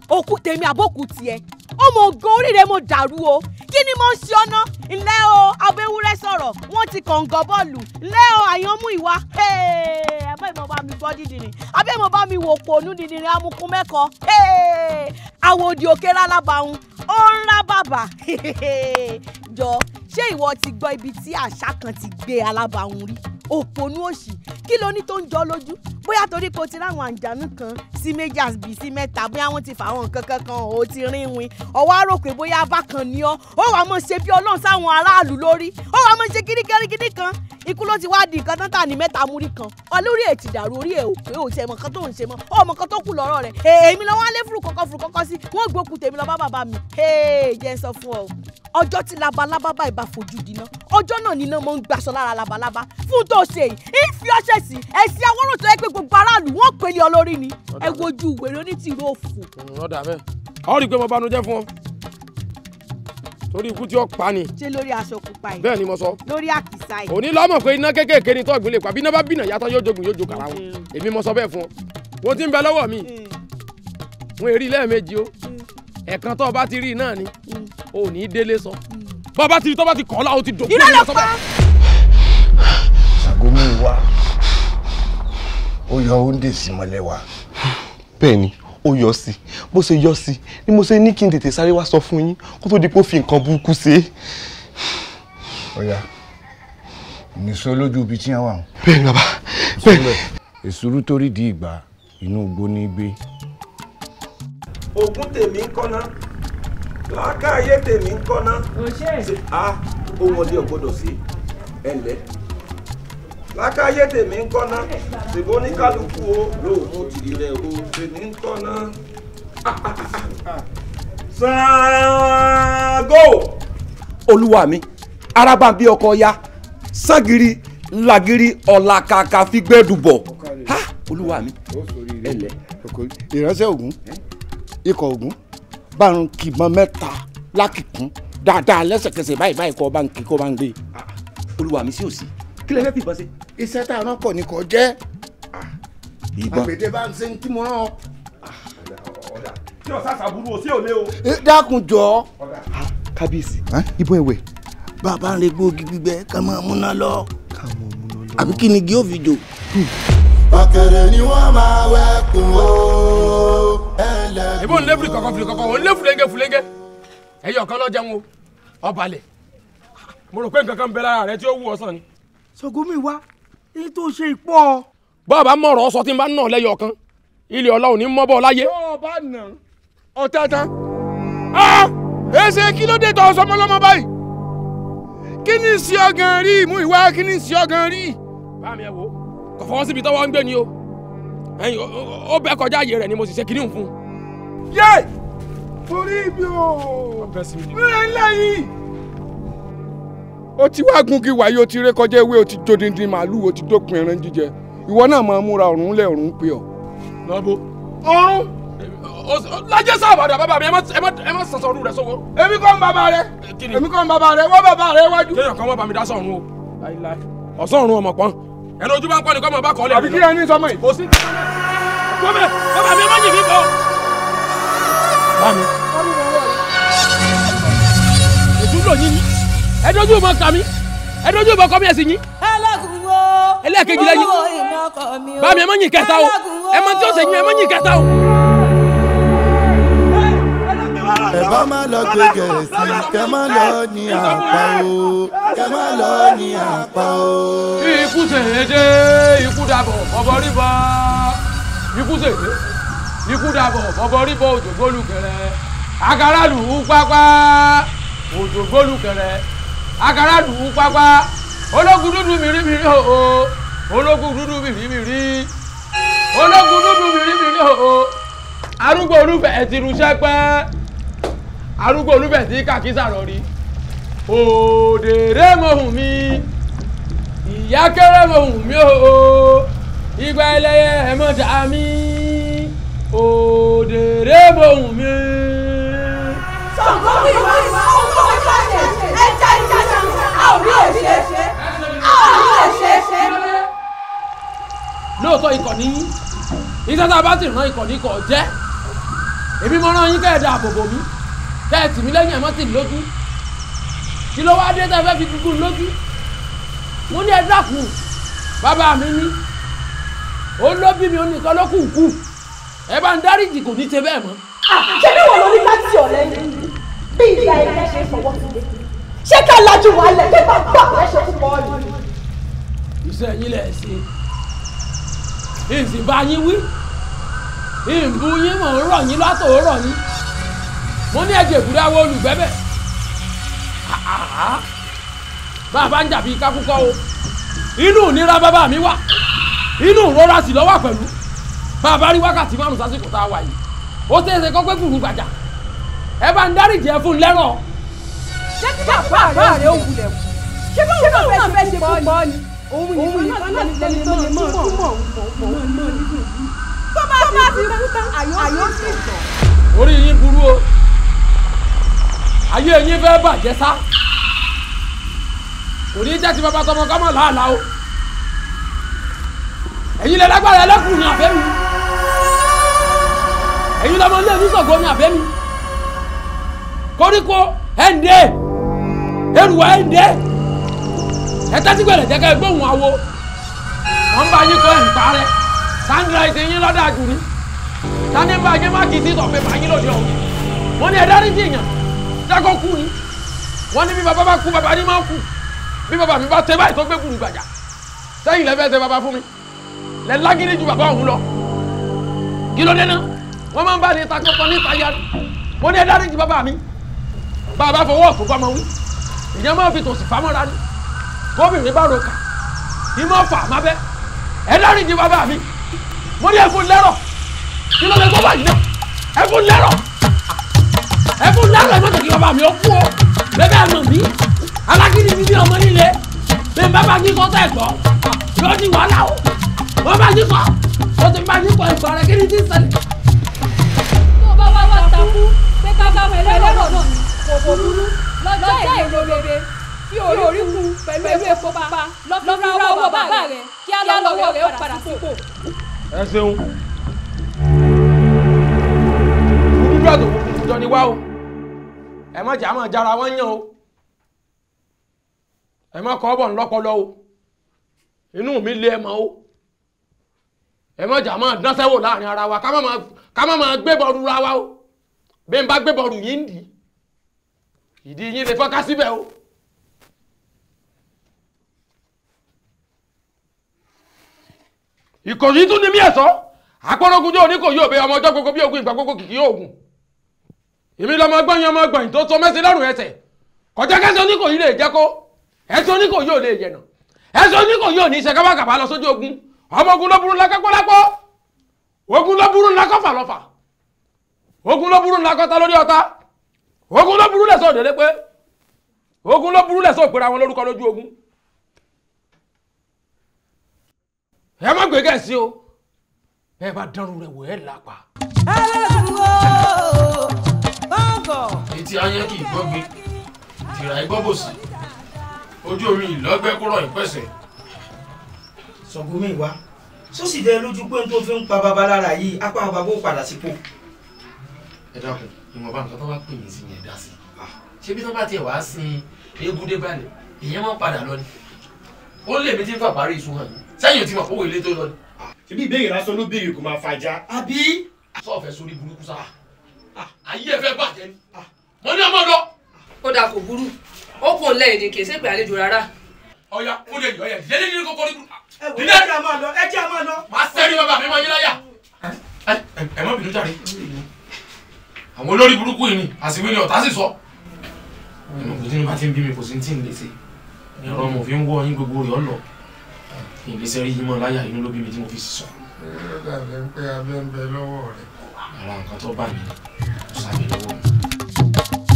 òkú tèmi àbókù tiẹ̀ ọmọ ògo oríire mo dàrú o kí ni mo ń ṣe ọ́nà ńlẹ́ o abẹ́wúrẹ́ sọ̀rọ̀ wọ́n ti kọ̀ǹgọ̀ bọ́ọ̀lù ńlẹ́ o àyànmú ìwà abẹ́ ìmọ̀ bá mi gbọ́ dídìrín abẹ́ ìmọ̀ bá mi wò pònú dídìrín amukun mẹ́kọ àwòdì òkè rálábàáhùn ó ń rá bàbà jọ ṣé ìwọ ti gbọ́ ibi tí àṣà kan ti gbé alábàáhùn rí òpònú òṣì kí ló ní tó ń jọ lójú bóyá torí kò ti ráwọn àǹjànú kan sí méjì àbí sí mẹ́ta bóyá wọ́n ti fà àwọn nǹkan kankan ò ti rin win ọwọ́ á rò pé bóyá bákan ni ọ́ ó wàá mọ̀ ṣe bí ọlọ́run sáwọn aráàlú lórí ó wàá mọ̀ ṣe kíríkírí kan ikú ló ti wá di nǹkan tán tà ní mẹ́ta múrí kan olórí ẹ̀ ti dàrú orí ẹ̀ ò pé ò tiẹ̀ mọ̀ kan tó ń ṣe mọ́ ó mọ̀ kan tó kù lọ́rọ̀ rẹ̀ èmi lọ́wọ́ alẹ́ fúru kọ́kọ́ sí wọ́n gbókù tèmi lọ bá bàbá mi jẹ́ sọ fún ọ ọjọ́ tí labalábá báyìí bá fojú dínà ọjọ́ náà níná mọ́ ń gbaṣọ lára labalábá fún tó ṣe yìí ìfi ọṣẹ sí ẹ̀sìn awọ́rò tó yẹ pé gbogbo aráàlú wọ́n pèlè olórí ni ẹ wojú wèrè onítìró òfò. ọ̀dà bẹ́ẹ̀ ọ rí i pé mo banújẹ́ fún ọ torí ikú tí ó pa ni. ṣé lórí aṣọ pupa yìí. bẹ́ẹ̀ ni mo sọ. lórí àkìsà yìí. òní lọ́mọ̀ pé iná kékèké ni tọ́gbìn lè pa bí iná bá bìnà yàtọ̀ yóò jogun yóò jo kàrà wọn èmi mo sọ bẹ́ẹ̀ fún ọ wọ́n ti ń bẹ lọ́wọ́ mi wọ́n èrí lẹ́ẹ̀mejì o ẹ̀kan tó o bá ti rí náà ni o ò ní í délé sọ bọ́ bá ti rí tó bá ti kọ́ ọ́ la o ti dòkú iná lọ pa. Ṣàngómú ìwà ó yọ oúnjẹ sí mọ́lẹ̀ wa. bẹ́ẹ̀ ni ó yọ sí bó ṣe yọ sí ni mo ṣe ní kí n tètè sáré wá sọ fún yín kó tó di pé ó fi nǹkan burúkú ṣe é. ọ̀yà nìṣó lójú ibi tí wọ́n wà. bẹ́ẹ̀ ni bàbá bẹ́ẹ̀ ni. èsúrú tó rí di ìgbà inú igbó ní gbé. ògún tèmi ń kọ́ná làákàyè tèmi ń kọ́ná ohun ọdẹ ọgbọ́dọ̀ sí ẹ̀lẹ́ làákàyè tèmi ń kọ́ná ṣèbó ní kálukú o lóòmù tìrì rẹ o tèmi ń kọ́ná. Ṣàngó olúwa mi araba bí ọkọ ya ságiri lagiri ọ̀làkàkà fi gbẹ́dù bọ̀ olúwa mi ẹ̀lẹ́. ìránṣẹ́ Ògún ikọ̀ Ògún bárun kìbọn mẹ́ta lákìkún dáadáa lẹ́sẹ̀kẹsẹ̀ báyìí kọ́ bá ń kí kó bá ń gbé. olúwa mi sí òsì kí lè fẹ́ fìbọn sí. iṣẹ́ tá a rán pọ̀ ní kò jẹ́. ìbọn àgbèdè bá ń ṣe ń tí mo rán ọ. tí ọ̀sán àṣàbùrù ò sí òlé o. dákun jọ. kábíyèsí ìbọn ìwẹ̀. bàbá ń lè gbóògì gbígbẹ ká máa múná lọ. àbí kí ni igi ó fi jò. ọ̀kẹ́rẹ́ ni wọ́n máa wẹ̀kùn o. ìbọn lé fúlikọ̀kọ̀ òun lé fúlẹ́ńgẹ́ ẹ̀yọ̀ kan lọ jẹun o ọbalẹ̀ mo rò pé nǹkan kan bẹ lára rẹ tí ó wù ọ sàn ni. Ṣàngómú ìwà èyí tó ṣe ìpọ́. bọ́ọ̀bá mọ̀rọ̀ sọ tí n bá nà lẹ́yọ̀ kan ilé ọlá ò ní mọ́ bọ́ láyé. bọ́ọ̀bá nà ọ̀tẹ̀tẹ̀. èsè kí ló dé tọ́ sọmọlọ́mọ báyìí. kí ni sí ọgàn rí mú ìwà kí ni sí ọgàn rí. bá mi ẹ wo kò fọwọ́ síbi tọ́wọ́ ń gbé ni o ẹ̀yin ó bẹ́ kọjá ààyè rẹ̀ ni mo sì ṣe kìnnìún fún un. yé orí mi ò rẹ̀ lẹ́yìn. ó ti wá gungi wáyé ó ti ré kọjá ewé ó ti jó dindin màálù ó ti dópin ẹran jíjẹ ìwọ náà máa múra ọ̀run lẹ̀ ọ̀run pé ọ. lọ́bù ọ̀run lájẹ́ sábàdà bàbá mi ẹ má sọ̀sọ̀ ọ̀run rẹ̀ sọ́wọ́. èmi kọ́ ń bàbá rẹ èmi kọ́ ń bàbá rẹ wọ́n bàbá rẹ wájú. kéèyàn kan wọ́n bá mi dá sọ̀run o ọ̀sán ọ̀run ọmọ pọ́n ẹnu ojú bá ń pọ́n ni kọ́ mọ̀ bá kọ́ lẹ̀. àbí kí ẹni sọmọ yìí. kò sí bàbá mi má yìn mí bọ́. bámi ètùlò yín ni ẹ dojú mọ kàmí ẹ dojú mọ kọ́mí ẹ̀sìn yín. ẹlẹ́ẹ̀kejì lẹ́yìn bámi ẹ má yìn kẹta o ẹ má tí ó ṣe yín ẹ má yìn kẹta o. ẹ bá má lọ gbé gẹ̀ẹ́sì kẹ má lọ ní àpá o kẹ má lọ ní àpá o. ikú ṣèyédé ikú dàbọ̀ bọ́bọ́ rí bọ́ ikú ṣèyédé ikú dàbọ̀ bọ́bọ́ rí bọ́ òjògbólùkẹrẹ agaralu pápá òjògbólùkẹrẹ agaralu pápá ológun dúdú mìíràn o ológun dúdú mìíràn ológun dúdú mìíràn o arúgbó olúfẹ̀ ti rúṣẹ́ pẹ́ arúgbó olúfẹ̀ tí kàkísà rọ rí òdèrè mọ̀hún mi ìyá kéré mọ̀hún mi o ìgbà ẹlẹ́yẹ ẹ̀mọ́ta mi òdèrè mọ̀hún mi. sọ̀kọ́ ìwà ọkọ̀ ìbàjẹ́ ẹja ìjàjà a ò rí èṣe a ò rí èṣe. lóòótọ́ ikọ̀ ní iṣẹ́ tá a bá sì rán ikọ̀ ní ikọ̀ jẹ́ èmi mọ́ rán yín kẹ́ ẹ̀ dá àbòbò mi kẹ́ ẹ̀ tì mí lẹ́yìn ẹ̀mọ́ tì mí lójú kí ló wá dé tẹ́ fẹ́ fi gúgú lójú mo ní ẹ dákun bàbá mi ní ó ló bí mi ó nìkan ló kù kù ẹ bá ń dáríjì kò ní ṣe bẹ́ẹ̀ mọ́. ṣé bí wọn lọ ní ká tí ọ̀rẹ́ mi bí ìyá ẹgbẹ́ ṣe fọwọ́ sí i ṣé ká lajú wa lẹ̀ kí bá gbà lẹ́sẹ̀ fún bọ́ọ̀lù. iṣẹ́ yín lẹ̀ ṣe ìsìn bá yín wí ìbú yín mọ̀ ń rọ̀ yín látò ó rọ̀ yín mo ní ẹ̀jẹ̀ ìbúra wo olùgbẹ́bẹ̀ bàbá ń jàbí kákúkọ́ o inú ìnira bàbá mi wà inú ìrora sì lọ́wọ́ pẹ̀lú bàbá rí wákàtí márùn sásìkò tá a wà yìí ó ṣeéṣe kó gbé gbùrù gbàjà ẹ bá ń dáríjì ẹ fún un lẹ́rọ̀. ṣé kí bàbá rẹ̀ ó wulẹ̀ wù ṣé báwo náà fẹ́ ṣe fún bọ́ọ̀lù òun nìkan náà lẹni tó lè mọ̀ túmọ̀ tó bá ti kú tán àyò sì tàn. orí yín burú o ayé yín fẹ́ bàjẹ́ sá kò ní jẹ́ ti bàbá tọmọ ká mọ̀ láàlá o ẹ̀yin lẹ lágbára ẹlẹ́kùn ní àfẹ́ mi ẹ̀yin lọmọ ilé oníṣògo ní àfẹ́ mi koríko ẹ̀ǹdẹ́ èrùwà ẹ̀ǹdẹ́ ẹ̀tẹ́sígbẹ̀lẹ̀ jẹ́ ká ẹ gbóhùn awo wọ́n bá yín kọ́ ẹ̀ ń parẹ́ sandra ẹ̀sìn yín lọ́dà jù ní sani bá yín má kì í sí ìtọ̀ pé bá yín lòdì ọ̀hún wọ́n ní ẹ̀dá níjì èèyàn dákọ̀ kú ni wọ́n ní bí bàbá bá kú bàbá ní máa kú bí bàbá mi bá tẹ báyìí tó gbé gbùrù gbàjà sẹ́yìn lẹ́fẹ̀ẹ́ tẹ bàbá fún mi lẹ́ lágídí ju bàbá òun lọ kí ló dé náà wọ́n máa ń bá ní ta kọ́kọ́ ní ìtajà mo ní ẹ̀dá níjì bàbá mi bàbá fọwọ́ ọ̀fọ̀ bá máa wí ìyẹn máa fi tòsí fámọ́ra ni gómìnrin bá ro kà ní mọ́ fà má bẹ́ ẹ̀dá níjì bàbá mi mo ní ẹ̀fún lẹ́rọ̀ kí ló dé tó báyìí náà ẹ̀fún lẹ́rọ̀ ẹ̀fún lẹ́rọ̀ ẹ̀mọ́tò kí bàbá mi ó kú o bẹ́ẹ̀ àmọ̀ mi alágídí mi bí ọmọ nílé bẹ́ẹ̀ bàbá yín kọ́ tẹ̀ gbọ́ yóò di wàhálà o wọ́n bá yín kọ́ o ti bá yín kọ́ ìgbà rẹ̀ kí ni ti ṣẹlẹ̀. tó bá wá wá takú pé ká bá wọ ẹlẹ́rọ̀ náà ni kò burú lọ́jọ́ èrò rere tí orí kú pẹ̀lú epo pupa lọ́fíra owó bàbá rẹ̀ kí á lọ́wọ́ rẹ̀ ó padà sípò. ẹ ṣeun dúdú àtòkù jọ ni wá o ẹ má jà má jára wọn yàn o ẹ má kọ́ bọ̀ ńlọ́pọlọ o inú mi lé ẹ mọ́ o ẹ má jà má dánṣẹ́wò láàrin ara wa ká má máa gbé bọ́ọ̀lù ra wa o bí n bá gbé bọ́ọ̀lù yín dì ìdí yín lè fọ́ká síbẹ̀ o ìkòyí tún ní mí ẹ̀sọ́ àpọ́nrọ́gun jẹ́ oníkòyí òbí ọmọ ọjọ́ gbogbo bí ogun ìgbà gbogbo kìkì ogun èmi lọmọ gbọ́n ọmọ gbọ̀n tó so mẹ́sẹ̀ lọ́rùn ẹsẹ̀ kọjá kẹsẹ̀ oníkòyí lè jẹ́ kó ẹsẹ̀ oníkòyí ò lè yẹ̀nà ẹsẹ̀ oníkòyí ò ní iṣẹ́ kábàkàbà lọ sójú ogun ọmọ ogun ló burú ńlá kápọ́lápọ́ ogun ló burú ńlá kọ́fà lọ́fà ogun ló burú ńlá kọ́ta lórí ọ̀tá ogun ló burú lẹ́sọ̀ òdòdó pé ogun ló burú lẹ́sọ̀ òpèrè àwọn lórúkọ lójú ogun ẹ má gbé gẹ̀ẹ́sì o ẹ bá dánrù rẹ wò ẹ lápá. etí ayé kì í gbọ́gbé tìrà ìgbọ́bòsì ojú omi ìlọ́gbẹ́ kúrọ̀ ìpẹ́sẹ̀. Ṣàngómi ìwá tó sì dẹ lójú pé tó fi ń pa bàbá lára yìí apá bàbá ó padà sípò. ẹ dákun ìwọ̀nba nǹkan tó bá pè mí sí yẹn dá sí ṣé bí tó bá tiẹ̀ wá sin eégún dé balẹ̀ èèyàn máa ń padà lọ ni ó lè mi tí ń fà parí ìṣú hàn sẹ́yìn tí mo kówó ilé tó lọ ni. ṣebí ìbéèrè lásán ló béèrè kò máa fàjà. àbí. sọ́ọ̀fẹ́ sórí burúkú sáà ayé ẹ fẹ́ bàjẹ́ ni mo ní ọmọ lọ. ó dà kò burú ó kò lẹ́yìn ní kì í ṣègbè àlejò rárá. ọ̀ya ó lè yọ ẹ̀ dídé ní kókó ní. ẹ jẹ́ àmọ́ lọ ẹ jẹ́ àmọ́ lọ. máa sẹ́rí bàbá mi máa yé láyà. ẹ má bínú jàre àwọn olórí burúkú yìí ni àsìwé ni ọ̀tá sì sọ. inú kò tí ní bá ti ń bí mi kò sí tí ń lè ṣe ẹ̀rọ mo fi ń wọ́ yín gbogbo rẹ̀ ọ̀lọ́ ìgbésẹ̀ rí yín mọ́ láyà inú ló bí mi tí mo fi sọ. ẹ dàbí pé abẹ́ ń bẹ lọ́wọ́ rẹ̀. ara nǹkan tó bá mi kò sábẹ́ lọ́wọ́ mi.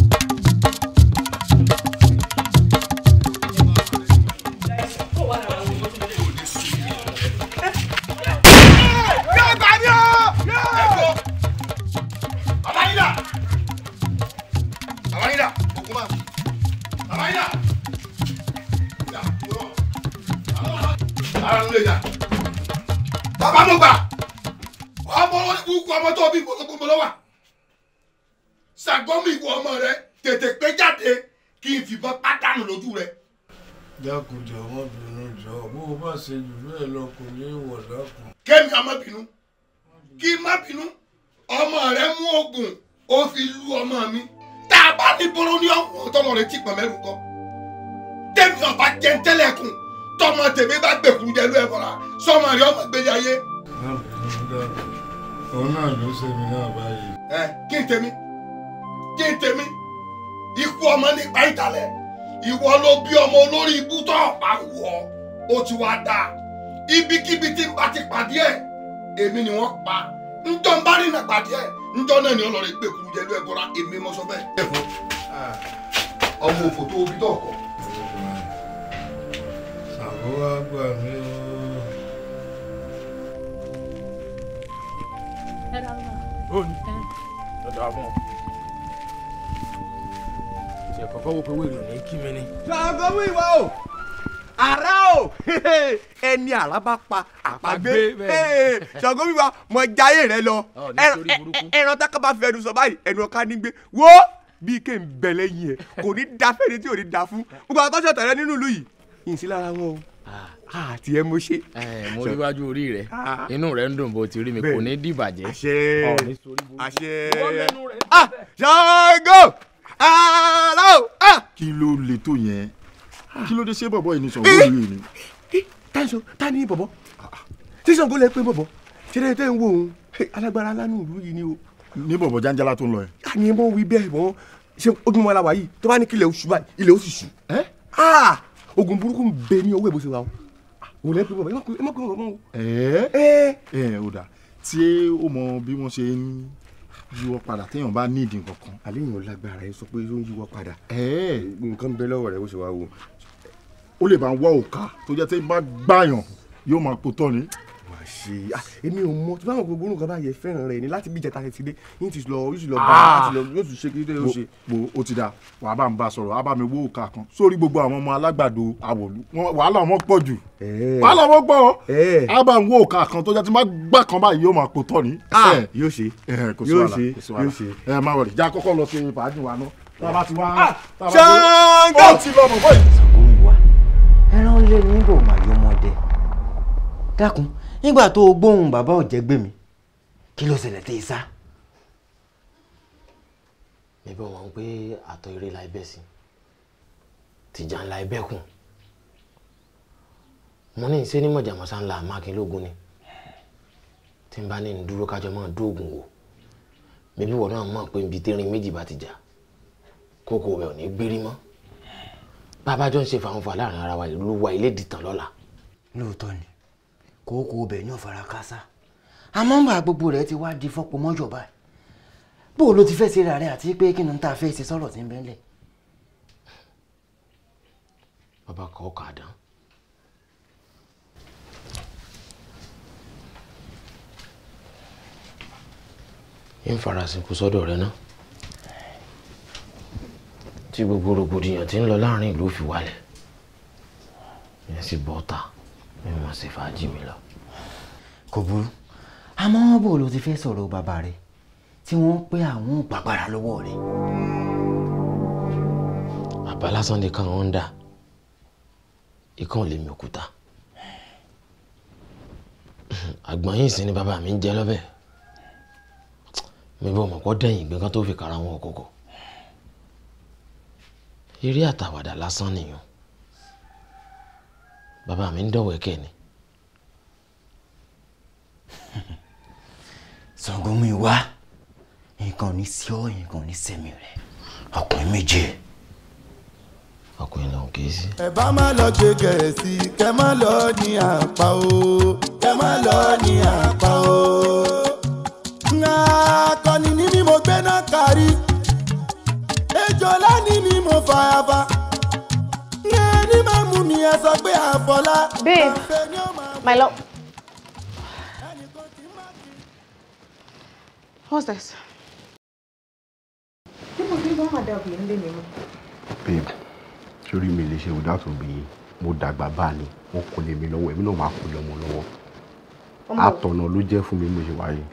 Bàbá mo gbà ọmọ olókùnkùn ọmọ tó bí gbogbo lọ́wọ́ Ṣàngómi ìwọ ọmọ rẹ tètè pé jáde kí n fìbọn pàdánù lójú rẹ. dákùjọ wọn bínú jọ bó o bá ṣe jù bẹ́ẹ̀ lọ kò ní í wọ̀ dákun. kémi ọmọ bínú kí n má bínú ọmọ rẹ mú oògùn ó fi lu ọmọ mi tá a bá ní bọ́rọ́ ní ọ̀hún tọ́lọ̀ rẹ tí pọ̀mẹ́rù kọ́ tẹ́mi ọba jẹ́ ń tẹ́lẹ̀kùn tọmọ tèmi bá gbẹ̀kú jẹ́ ló ẹ̀ bọ̀ra sọmọ rẹ ọmọ gbé yáyé. òun náà ló ṣe mí náà báyìí. ẹ kí n tèmi ikú ọmọ nípa ìtàlẹ̀ ìwọ ló bí ọmọ olórí ibú tó ọ̀pá wọ̀ ó ti wá dáa ibikíbi tí n bá ti pàdé ẹ̀ èmi ni wọ́n pa njọ́ n bá rìn náà pàdé ẹ̀ njọ́ náà ni ọlọ́rin gbẹ̀kú jẹ́ ló ẹ̀ bọ̀ra èmi mọ́ sọ bẹ́ẹ̀. ọmọ òfò tó bí tó ọkọ. Ṣàngó wá gbà mí o. ó ní dọ̀dọ̀ àbọ̀ ṣe kọ́kọ́ wò pé wèrè ní kí mi ni. Ṣàngómi ìwà o àrá o ẹni àrá bá pa àpagbé Ṣàngómi ìwà mọ jayé rẹ lọ ẹran tákà bá fẹnu sọ báyìí ẹnu ọkà nígbé wo bí ké ń bẹ lẹ́yìn ẹ kò ní da fẹ́ni tí ò ní da fún gbogbo àwọn tọ́jú ọ̀tẹ̀rẹ́ nínú ìlú yìí yìí sí lára wọn o àti ẹ mo ṣe. mo rí wájú orí rẹ inú rẹ ń dùn bó ti rí mi kò ní dìbàjẹ́. àṣẹ Ṣàngó àrá o. kí ló le tó yẹn kí ló dé ṣé bọ̀bọ̀ yìí ní Ṣàngó yìí ni. ta ni bọ̀bọ̀ tí Ṣàngó lè pé bọ̀bọ̀ ṣe lè tẹ́ ń wo òun alágbára lánàá ìlú yìí ni o. ní bọ̀bọ̀ jáńjálá tó ń lọ yẹn. àní mo wí bẹ́ẹ̀ mọ́ ṣé ojúmọ́ la wà yìí tó bá ní kílẹ̀ oṣù báyìí ilẹ̀ ó sì ṣù. ogun burúkú ń bẹ ní owó ìbòsí wa o òun lè pé bọ̀bọ̀ ẹ má pé bọ̀bọ̀ mọ́ o. ó dà tí ó mọ bí wọ́n ṣe ń yíwọ́ padà téèyàn bá ní ìdí nǹkan kan. àléyìn lágbára ẹ sọ pé ó ń yíwọ́ padà nǹkan bẹ lọ́wọ́ rẹ ó ṣe wá wò. ó lè bá ń wá òkà tó jẹ́ tí bá gbàyàn yóò máa po tọ́ ni. má ṣe èmi ò mọ tí báwọn gbogbo nǹkan bá yẹ fẹ́ràn rẹ ni láti bí ìjẹta ti dé yín ti lọ yóò sì lọ bá yóò sì ṣe kí ló ṣe. ó ti da wàá bá mi bá sọ̀rọ̀ wàá bá mi wó òkà kan sórí gbogbo àwọn ọmọ alágbàdo àwòlú wàhálà wọn pọ̀ jù wàhálà wọn pọ̀ á bá mi wó òkà kan tó jẹ́ tí má gbà kan báyìí yóò máa po tọ́ ni. yóò ṣe kò sí wàhálà má wọlé já kọ́kọ́ lọ sí fàájì wa náà tá a bá ti wá. Ṣàngó ó ti lọ mọ̀ báyìí. ẹran lé níbò máa yọ ọmọdé dákun nígbà tó o gbóhùn bàbá ọ̀jẹ̀gbé mi kí ló ṣẹlẹ̀ tẹ́ ẹ sá. bẹ́ẹ̀ wọ́n ń pé àtọ̀ eré la ẹbẹ̀ sí tìjà ńlá ẹbẹ̀ kùn mo ní ìṣe ní mọ̀jàmọ́sá ńlá mákindógún ni tí n bá ní dúró kájọ máa dóògùn wò bébí wọn náà mọ̀ pé ibi tẹ́rin méjì bá ti jà kókó rẹ̀ ò ní gbérí mọ́ bàbá jọ ń ṣe fàǹfà láàrin ara wa ìlú wa ilé dìtàn lọ́la. lóòótọ́ ni kókó ọbẹ̀ ní ọ̀fara kásá àmọ́ ń bá gbogbo rẹ̀ ti wá di fọ́pọ̀ mọ́jọ̀ báyìí bó o ló ti fẹ́ ṣe ra rẹ̀ àti pé kí ni tá a fẹ́ ṣe sọ̀rọ̀ tí ń bẹ́ńlẹ̀. bàbá kọ́ ọkà dán. ń farasin kú sọ́dọ̀ rẹ ná tí gbogbo rògbòdìyàn tí ń lọ láàrin ìlú fi wálẹ̀ yẹn sì bọ́ ta bí wọ́n ṣe fàájì mi lọ. kò burú àmọ́ bó ló ti fẹ́ sọ̀rọ̀ bàbá rẹ̀ tí wọ́n pé àwọn ò gbàgbára lọ́wọ́ rẹ̀. àbá lásán nìkan wọn ń dà ikán lè mi òkúta àgbọ̀n yìí sí ni bàbá mi ń jẹ lọ́bẹ̀ mi bọ́ mọ̀ pọ́ dẹ̀yìn ìgbẹ́ kan tó fi kára wọn òkòkò eré àtàwàdà lásán nìyẹn bàbá mi ń dọ̀wẹ́kẹ̀ ni. Ṣàngómi wá nǹkan ní sí ọ nǹkan ní sẹ́mi rẹ̀ ọkùnrin méje. ọkùnrin lòun kì í sí. ẹ bá má lọ gbé gẹ̀ẹ́sì kẹ má lọ ní àpá o kẹ má lọ ní àpá o. akọni ní ni mo gbé náà kárí ejò lání ni mo fàyàfà ní máa mú mi ẹ sọ pé àfọlá. Babe, my love. What's this? Babe, sórí mi lè ṣe without obìnrin mo dàgbà bá ní wọn kò lè mi lọ́wọ́ èmi náà máa kó lọ́mọ lọ́wọ́ àtọ̀nà ló jẹ́ fún mi mo ṣe wáyé.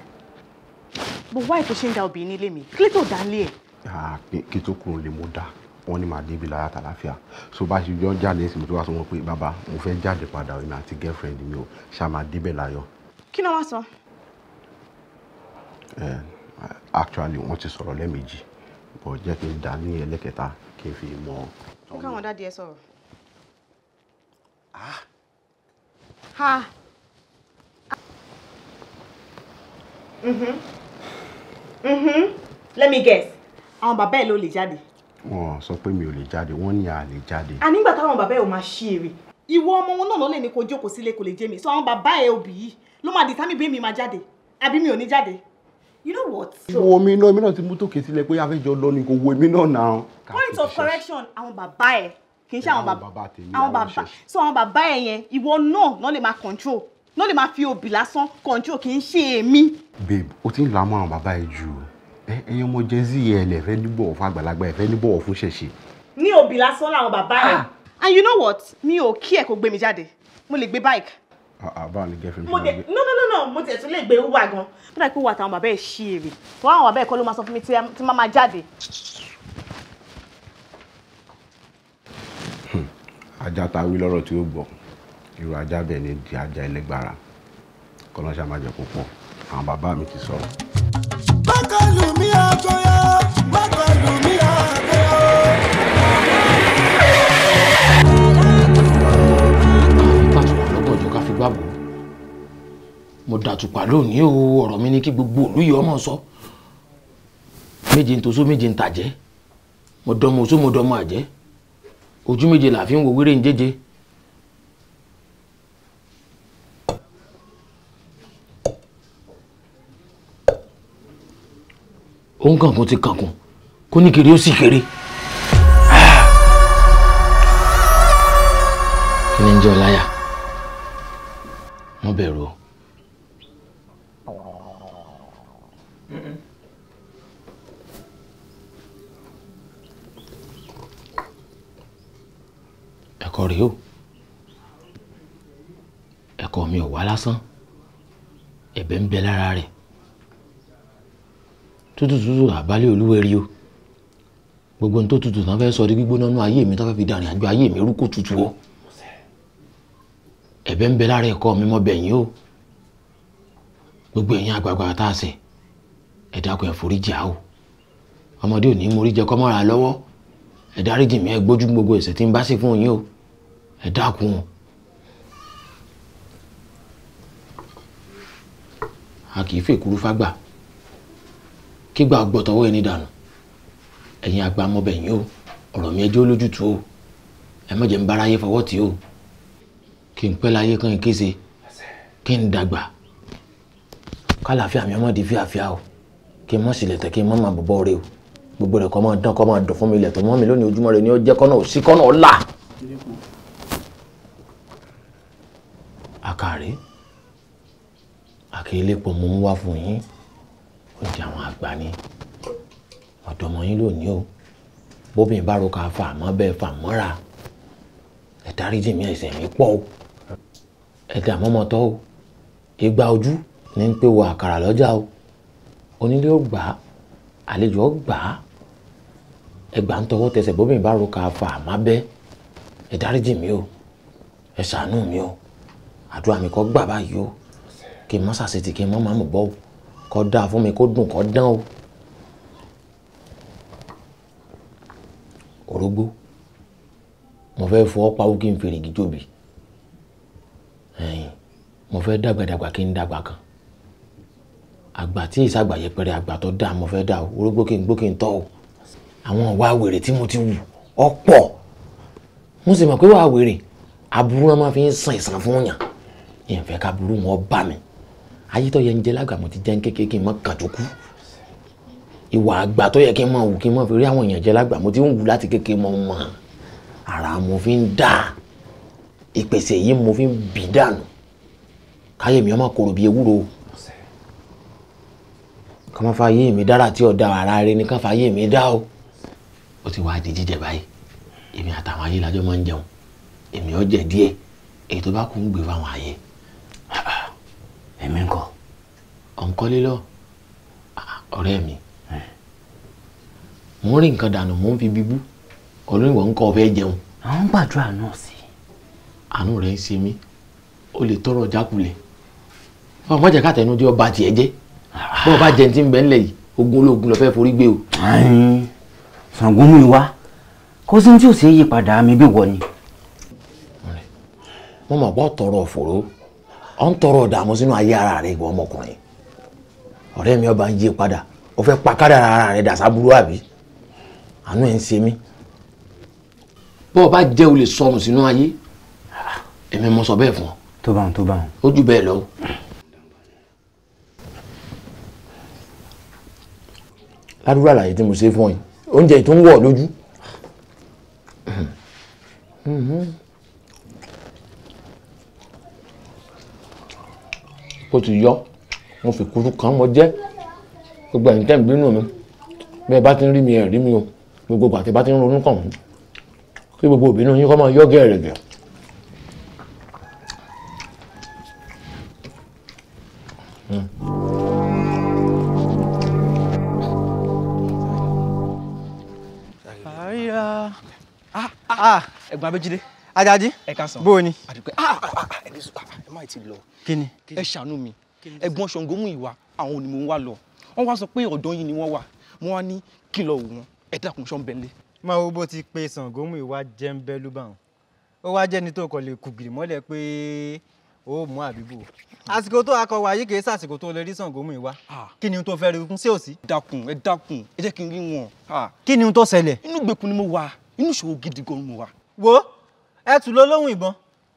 But why tó ṣe ń da obìnrin nílé mi kí ló tó dá nílé ẹ̀. Kí tó kúrò lè mo dá wọn ní màá débi láyà tàlàfíà so bá ṣe jọ jáde ẹsìn mi tó wá sọ wọn pé bàbá mo fẹ́ jáde padà èmi àti girlfriend mi ò ṣá máa débẹ̀ láyọ̀. Kí ni wọ́n sọ? Actually wọ́n ti sọ̀rọ̀ lẹ́ẹ̀mejì but jẹ́ kí n dá ní ẹlẹ́kẹta kí n fi mọ̀. Ó káwọn dáàdi ẹ sọ̀rọ̀. Ha. Let me guess. Àwọn bàbá ẹ̀ ló lè jáde. Wọ́n sọ pé mi ò lè jáde wọ́n ní a lè jáde. A nígbà táwọn bàbá ẹ̀ ò máa ṣí èrè. Ìwọ ọmọ wọn náà ló lè ní kó jókòó sílé kò lè jẹ́ mi. So àwọn bàbá ẹ̀ òbí yìí ló máa determine bí mi máa jáde àbí mi ò ní jáde. You know what? Wo mi náà ti mú tòkè sílẹ̀ pé a fẹ́ jọ lọ ni kò wo èmi náà náà. Point of correction àwọn bàbá ẹ̀ kì í ṣe àwọn bàbá tèmi. Àwọn bàbá so àwọn bàbá ẹ̀ yẹn ìwọ náà ló lè máa control ló lè máa fi òbí lásán control kì í ṣe èmi. Babe o ti ń la mọ́ àwọn bàbá ẹ̀ jù ẹ̀yin ọmọ Gen Z ẹ̀ lẹ̀ fẹ́ ní bọ̀wọ̀ fún àgbàlagbà ẹ̀ fẹ́ ní bọ̀wọ̀ fún ṣẹ̀ṣẹ̀. Ní òbí lásán làwọn bàbá ẹ̀. And you know what? Mi ò kí ẹ̀ kó gbé mi jáde mo lè gbé bike. Báwo ni girlfriend mo dé no mo tẹ̀ tún lè gbé wà gan. Ó dà pé wà táwọn bàbá ẹ̀ ṣí èrè tó àwọn bàbá ẹ̀ kọ́ ló máa sọ fún mi tí máa máa jáde. Ajá ta wí lọ́rọ̀ tí ó gbọ́ irú ajá bẹ́ẹ̀ ni di ajá ẹlẹ́gbára kọ́lọ́ṣà máa jẹ́ kó pọ̀ àwọn bàbá mi ti sọ̀rọ̀. bákàlù mi àgọ́yọ́ bákàlù mi àgọ́yọ́. tàtùpà lọ́gọ̀jọ́ ká fi gbàgbọ́ mo dàtùpà lónìí o ọ̀rọ̀ mi ní kí gbogbo òlú yìí ọmọ sọ méje ń tosó méje ń tàjẹ́ mo dánmọ oṣó mo dánmọ àjẹ́ ojú méje là fi ń wo wéré ń jẹ́jẹ́. ó ń kànkún ti kànkún kó ní kiri ó sì kéré. kí ni ń jẹ́ ọláyà wọ́n bẹ̀rù o. ẹ̀kọ́ rèé o ẹ̀kọ́ mi ò wá lásán ẹ̀bẹ̀ ń bẹ lára rẹ̀ tútù àbálẹ̀ olúwẹ̀rí o gbogbo ohun tó tutù náà fẹ́ sọ di gbígbóná nú ayé mi tó fẹ́ fi dàrin àjọ ayé mi rúkò tutù o ẹ̀bẹ̀ ń bẹ lára ẹ̀kọ́ mi mọ́ bẹ̀yìn o gbogbo ẹ̀yin àgbààgbà tá a ṣẹ̀ ẹ dákun ẹ foríjì á o ọmọdé ò ní mórí jẹ kọ́ mọ́ra lọ́wọ́ ẹ dáríjì mi ẹ gbójú gbogbo ẹ̀ṣẹ̀ tí ń bá ṣe fún yín o ẹ dákun o a kì í fèkúrú fágbà kígbà gbọ́tọ̀wọ́ ẹni dànù ẹ̀yin àgbà mọ́bẹ̀ yín o ọ̀rọ̀ mi ẹjọ́ lójútùú o ẹ má jẹ́ ń báráyé fọwọ́ tì o kí n pẹ́ láyé kan kése kí n dàgbà kálàáfíà mi ọmọ di fíàfíà o kí n mọ̀ sílẹ̀ tẹ̀ kí n mọ̀ máa bọ̀bọ̀ rẹ o gbogbo rẹ̀ kọ́ máa dán kọ́ máa dùn fún mi ilẹ̀ tó mọ́ mi lónìí ojúmọ́ rẹ̀ ni ó jẹ́ kọ́nà òsì kọ́nà ọ̀la. àkàrí àkèlépo mo ń wá fún yín oúnjẹ àwọn àgbà ni ọ̀dọ́mọ yín lónìí o bóbi bá ro ká fà mọ́ bẹ́ẹ̀ fà mọ́ra ẹ dáríjì mi ẹ̀ṣẹ̀ mi pọ̀ o ẹ dà mọ́mọ́ tọ́ o ìgbà ojú ní ń pé wo àkàrà lọ́jà o onílé ó gbà á àlejò ó gbà á ẹgbà ń tọwọ́ tẹsẹ̀ bóbi bá ro ká fà má bẹ́ ẹ dáríjì mi o ẹ ṣàánú mi o àdúrà mi kó gbà báyìí o kí n má ṣàṣetì kí n má máa mọ̀ bọ́ o kó dáa fún mi kó dùn kó dán o. orógbó mo fẹ́ fọwọ́ pawó kí n fèrè gíjòbí mo fẹ́ dàgbàdàgbà kí n dàgbà kan àgbà tí ìsàgbà yẹpẹrẹ àgbà tó dáa mo fẹ́ dà o orógbó kí n gbó kí n tọ́ o àwọn ìwà wèrè tí mo ti wù ọ̀pọ̀ mo sì mọ̀ pé wà wèrè aburú wọn máa fi ń san ìsan fún yàn ìfẹ́ ká burú wọn bá mi ayé tó yẹ ń jẹ lágbà mo ti jẹ́ ń kékeré kí n mọ́ kàn tó kú ìwà àgbà tó yẹ kí n máa wù kí n máa fi rí àwọn èèyàn jẹ lágbà mo ti ń wù láti kékeré mọ́ mọ́ ara mo fi ń dà ìpèsè yìí mo fi ń bì dànù káyé mi ọmọ kòrò bí ewúro ká má fa ayé mi dára tí ọ̀dà ara rẹ ní ká fa ayé mi dá o ó ti wá di jíjẹ báyìí èmi àtàwọn ayé lájọ máa ń jẹun èmi ó jẹ díẹ̀ èyí tó bá kú ń gbé fáwọn ayé èmi ń kọ́ ọ̀nkọ́lé lọ ọ̀rẹ́ mi mo ń rí nǹkan dànù mo ń fi bíbú olóyìnbó ń kọ́ ọ fẹ́ jẹun. àwọn gbàdúrà náà sí. àánú rẹ̀ ń ṣe mí ó lè tọrọ jákulẹ̀ ọmọ jẹ́ kàtẹ́nudí ọba tiẹ̀ jẹ́ bí wọ́n bá jẹun tí ń bẹ ńlẹ̀ yìí ogun ológun lọ fẹ́ forí gbé o. Ṣàngó mú ìwá kó sí tí ò sí yí padà mi bí wọ ni. mo mọ̀ pọ́ tọrọ òfòró ọ̀ ń tọrọ ọ̀dààmú sínú ayé ara rẹ̀ ìwọ ọmọkùnrin ọ̀rẹ́ mi ọba ń yí padà ó fẹ́ pa kádàrá ara rẹ̀ dàsá burú àbí àánú ẹ̀ ń ṣe mí bọ́ ọ bá jẹ́ o lè sọnù sínú ayé èmi mo sọ bẹ́ẹ̀ fún ọ. tó bá wọn tó bá wọn. ó jù bẹ́ẹ̀ lọ. ládùúgbò àlàyé tí mo ṣe fún ọ yìí oúnjẹ tó ń wọ̀ lójú. ó ti yọ mo fi kúrú kan mo jẹ́ gbogbo ẹ̀yin tẹ́ ń bínú mi bẹ́ẹ̀ bá ti ń rí mi ẹ̀ rí mi o gbogbo pàtẹ́ bá ti ń ronú kàn mí kí gbogbo òbínú yín kọ́ máa yọ́ gẹ̀ẹ́rẹ̀gẹ̀. ẹ̀gbọ́n Abéjídé Àjàdí bó o ni. ẹ má ti lọ. kíni. ẹ ṣàánú mi ẹ̀gbọ́n Ṣàngó mú ìwà àwọn ni mo ń wá lọ wọ́n wá sọ pé ọ̀dọ̀ yín ni wọ́n wà mo wá ní kí n lọ wò wọ́n ẹ dákun ṣọ́ ń bẹ́ńlẹ̀. máa wo bó ti pé Ṣàngó mú ìwà jẹ́ ń bẹ́ ló bá wọn ó wá jẹ́ni tó kọ̀ lè kùgìrì mọ́lẹ̀ pé ó mú àbíbò àsìkò tó akọ wà yìí kì í sàsìkò tó lè rí Ṣàngó mú ìwà kí ni tó fẹ́ rí kún sí òsì. ẹ dákun ẹ jẹ́ kí n rí wọn. kí ni tó ṣẹlẹ̀. inú ìgbèkùn ni mo wà inú ìṣòro gidi gan ni mo wà. wo ẹ tù ló lóhùn ìbọn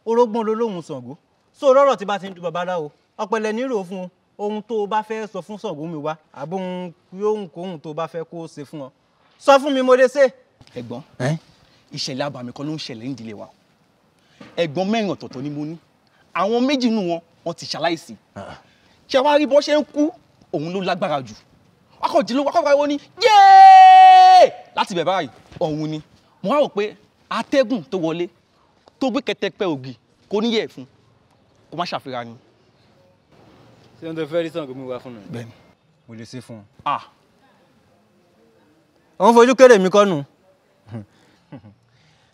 orógbón ló lóhùn Ṣàngó so rọrọ tí bá ti ń du babaláwo ọpẹlẹ nírò fún ohun tó o bá fẹ́ sọ fún Ṣàngó mi wá àbóhun yóhùn kóhùn tó o bá fẹ́ kó o ṣe fún ọ sọ fún mi mo lè ṣe. ẹ̀gbọ́n ìṣẹ̀lẹ̀ abàmì kan ló ń ṣẹlẹ̀ nídìílé wa ẹ̀gbọ́n mẹ́rin ọ̀tọ̀ọ̀tọ̀ ni mo ní àwọn méjì nínú wọn ti ṣaláìsí ṣé wàá rí bó ṣe ń kú òun ló lágbára jù wákọ̀ọ́ ní yéé láti bẹ̀ báyìí ọ̀hún ni mo wá rò pé atẹ́gùn tó wọlé tó gbé kẹtẹpẹ ògì kò ní yẹ̀ fún kó má ṣàfihàn ni. ṣé ohun tó fẹ́ rí Ṣàngó mi wá fún mi. bẹ́ẹ̀ni mo lè ṣe fún ọ. òun fojú kéré mi kọ́nù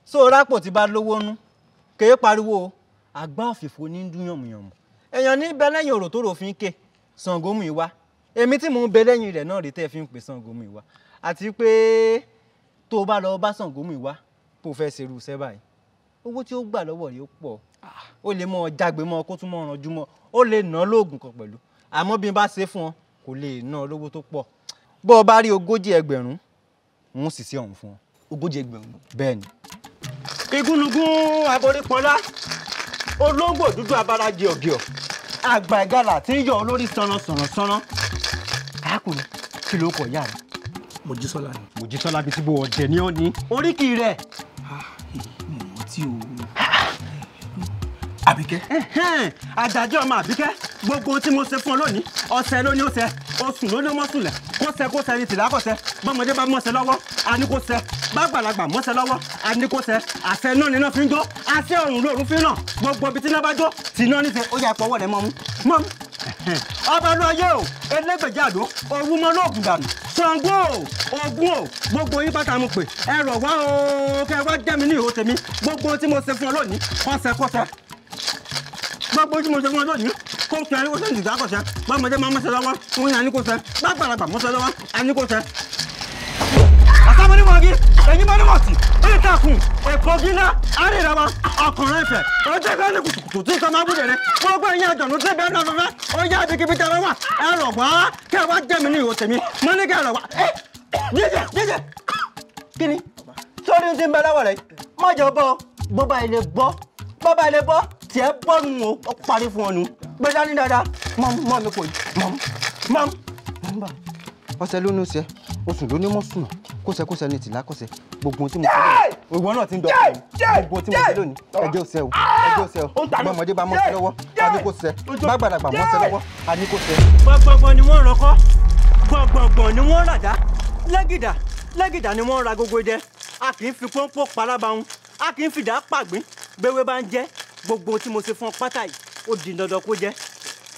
so rápò tí bá lówó nú kéé pariwo àgbá òfìfo ní dún yànmùyànmù èèyàn ní bẹ lẹ́yìn ọ̀rọ̀ tó rò fi ń ké Ṣàngó mi wá èmi tí mò ń bẹ lẹ́yìn rẹ̀ náà rí tẹ́ fi ń pè Ṣàngó mi wá àti pé tó o bá lọ bá Ṣàngó mi wá kó o fẹ́ ṣerú iṣẹ́ báyìí owó tí ó gbà lọ́wọ́ rẹ̀ ó pọ̀ ó lè mọ jágbe mọ́ kó tún mọ́ ranjú mọ́ ó lè ná lóògùn kan pẹ̀lú àmọ́ bí n bá ṣe fún ọ kò lè ná olówó tó pọ̀ bó o bá rí 40 ẹgbẹ̀rún n sì sí ọ̀hún fún ọ. 40 ẹgbẹ̀rún. bẹ́ẹ̀ ni. igúnnugún aborípọnlá olóńgbò dúdú abara gíọ̀gíọ̀ àgbà ìgalà tí ń yọ olórí sànràn. arákùnrin kí ló kọ ìyá rẹ. Mojísọ́lá ni. Mojísọ́lá bíi tí bó ọ̀dẹ̀ ni ó ní. oríkì rẹ̀. mo tí o. Àbíkẹ́. àjàjẹ́ ọmọ Àbíkẹ́ gbogbo ohun tí mo ṣe fún ọ lónìí ọ̀sẹ̀ ló ní ó ṣe oṣù ló ní ó mọ́sùlẹ̀ kó ṣe ní tìlá kó ṣe bọ́mọdé bá mọ́ṣẹ́ lọ́wọ́ a ní kó ṣe bàgbàlagbà mọ́ṣẹ́ lọ́wọ́ a ní kó ṣe àṣẹ náà níná fi ń jó àṣẹ ọ̀run lóòrùn fi ń nà gbogbo ibi tí iná bá jó tì náà níṣẹ́ ó yà pọ̀wọ́ rẹ̀ mọ́mú. ọba ló ayé o elégbèjàdó òwú mọ́ lóògùn dànù Ṣàngó Ògún o gbogbo yín pátá mo pè ẹ rọ̀ wá o kẹ wá jẹ́ mi ní ìhó tèmi gbogbo ohun tí mo ṣe fún ọ lónìí kó ṣe gbogbo tí mo ṣe fún ọ lónìí kó ṣe ẹni kó ṣe nìgbà kó ṣe bọ́mọdé máa mọ́ṣẹ́ lọ́wọ́ òun ní àníkóṣe bàgbàlagbà mọ́ṣẹ́ lọ́wọ́ àníkóṣe. àtàwọn onímọ̀ọ́gí ẹ̀yin mọ́ nímọ̀tì èyí tàkùn èkó gíná àríyànwá ọkùnrin ẹ̀fẹ̀ ó jẹ́ bẹ́ẹ̀ ní kùtùkùtù tí nǹkan máa búrẹ̀ rẹ̀ gbogbo ẹ̀yin àjọ̀nù tí bẹ́ẹ̀ náà fẹ́fẹ́ ó yá ibikíbi tẹ́lẹ̀ wà ẹ rọ̀ wá kẹ́ ẹ wá jẹ́ mi ní ìhò tèmi mo ní kẹ́ ẹ rọ̀ wá jíjẹ kí ni sórí ti ń bẹ lọ́wọ́ rẹ̀ má jẹ́ bọ́ bọ́bá ilé bọ́ tí ẹ bọ́ nù ó parí fún ọ nù gbẹ́dá ní dáadáa mọ́ mi kò yí mọ́ bá ọ̀sẹ̀ ló ní ó ṣe oṣù ló ní mọ́ sùn kóṣẹ ní tìlá kóṣẹ gbogbo tí mo ṣe lónìí ìwọ náà ti ń dọ̀kọ̀ gbogbo tí mo ṣe lónìí ẹjọ́ ṣe o gbọ́mọdé bá mọ́ṣẹ́ lọ́wọ́ a ní kó ṣe bàgbàlagbà mọ́ṣẹ́ lọ́wọ́ a ní kó ṣe. gbọ̀ngbọ̀n ni wọ́n rọkọ́ gbọ̀ngbọ̀n ni wọ́n ràdá lẹ́gìdà ni wọ́n ra gbogbo idẹ a kì í fi pọ́npọ́ palábàáhùn a kì í fìdá pàgbín gbéwé bá ń jẹ́ gbogbo tí mo ṣe fún ọ pátá yìí ó di dandan kó jẹ́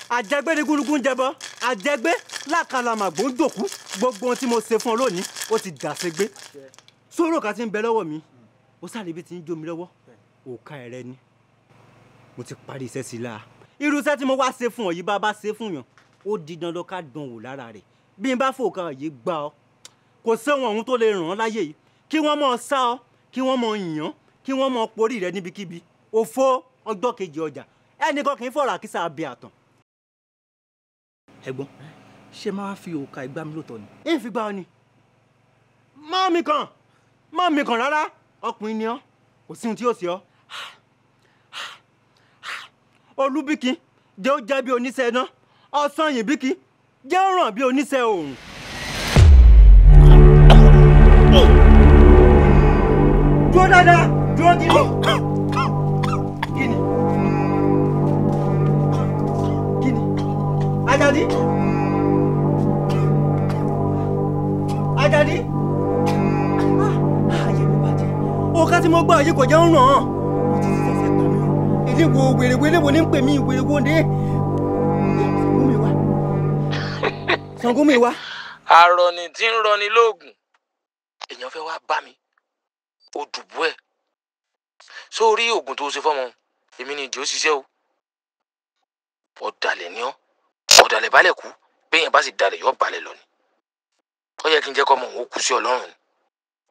àjẹgbé ní gúnugún jẹbọ àjẹgbé lákàlàmàgbò ń dòkú gbogbo ohun tí mo ṣe fún ọ lónìí ó ti dàṣẹgbé sóró ká ti ń bẹ lọ́wọ́ mi ó sáré bí ti ń jó mi lọ́wọ́ òkà ẹ̀rẹ́ ni mo ti parí iṣẹ́ sí i láà irú iṣẹ́ tí mo wá ṣe fún ọ yìí bá ṣe fún yàn ó di dandan ká dán wò lára rẹ̀ bí n bá fòkà yìí gbá ọ kò sẹ́wọ̀n ohun tó lè ràn ọ́ láyé yìí kí wọ́n mọ̀ sá ọ kí wọ́n mọ̀ yàn kí wọ́n mọ̀ porí rẹ níbikíbi òfo ọjọ́ kejì ọjà ẹnìkan kì í fọ̀rọ̀ àkísà abẹ́ àtàn. Ẹ̀gbọ́n ṣé máa fi òkà ìgbà mi lóòótọ́ ni. ń fi gbá ọ ni má mi kàn rárá ọkùnrin ni ọ kò sí ohun tí yóò ṣe ọ. olúbíkí jẹ́ ó jẹ́ bí oníṣẹ́ iná ọ̀sán yìí bíkí jẹ́ ó ràn bí oníṣẹ́ oòrùn. dúró dáadáa dúró gidi. Kíni Àjàdí ayé mi bàjẹ́ òkà tí mo gbọ́ yìí kò jẹ́ ń ràn án mo ti ṣẹ̀ṣẹ̀ pa mí o ilé wo wèrèwèrè wo ní ń pè mí ìwèrè wo ní Ṣàngó mi wá. àrọ̀nì tí ń rọni lóògùn èèyàn fẹ́ wá bá mi ó dùbú ẹ̀ sórí oògùn tó ṣe fọ́mọ èmi ni ìdí ó ṣiṣẹ́ o ọ̀dàlẹ̀ ni ọ́ ọ̀dàlẹ̀ balẹ̀ kú béèyàn bá sì dalẹ̀ yọ balẹ̀ lọ ni ó yẹ kí n jẹ́ kọ́ mọ̀ òun ó kú sí ọlọ́run ni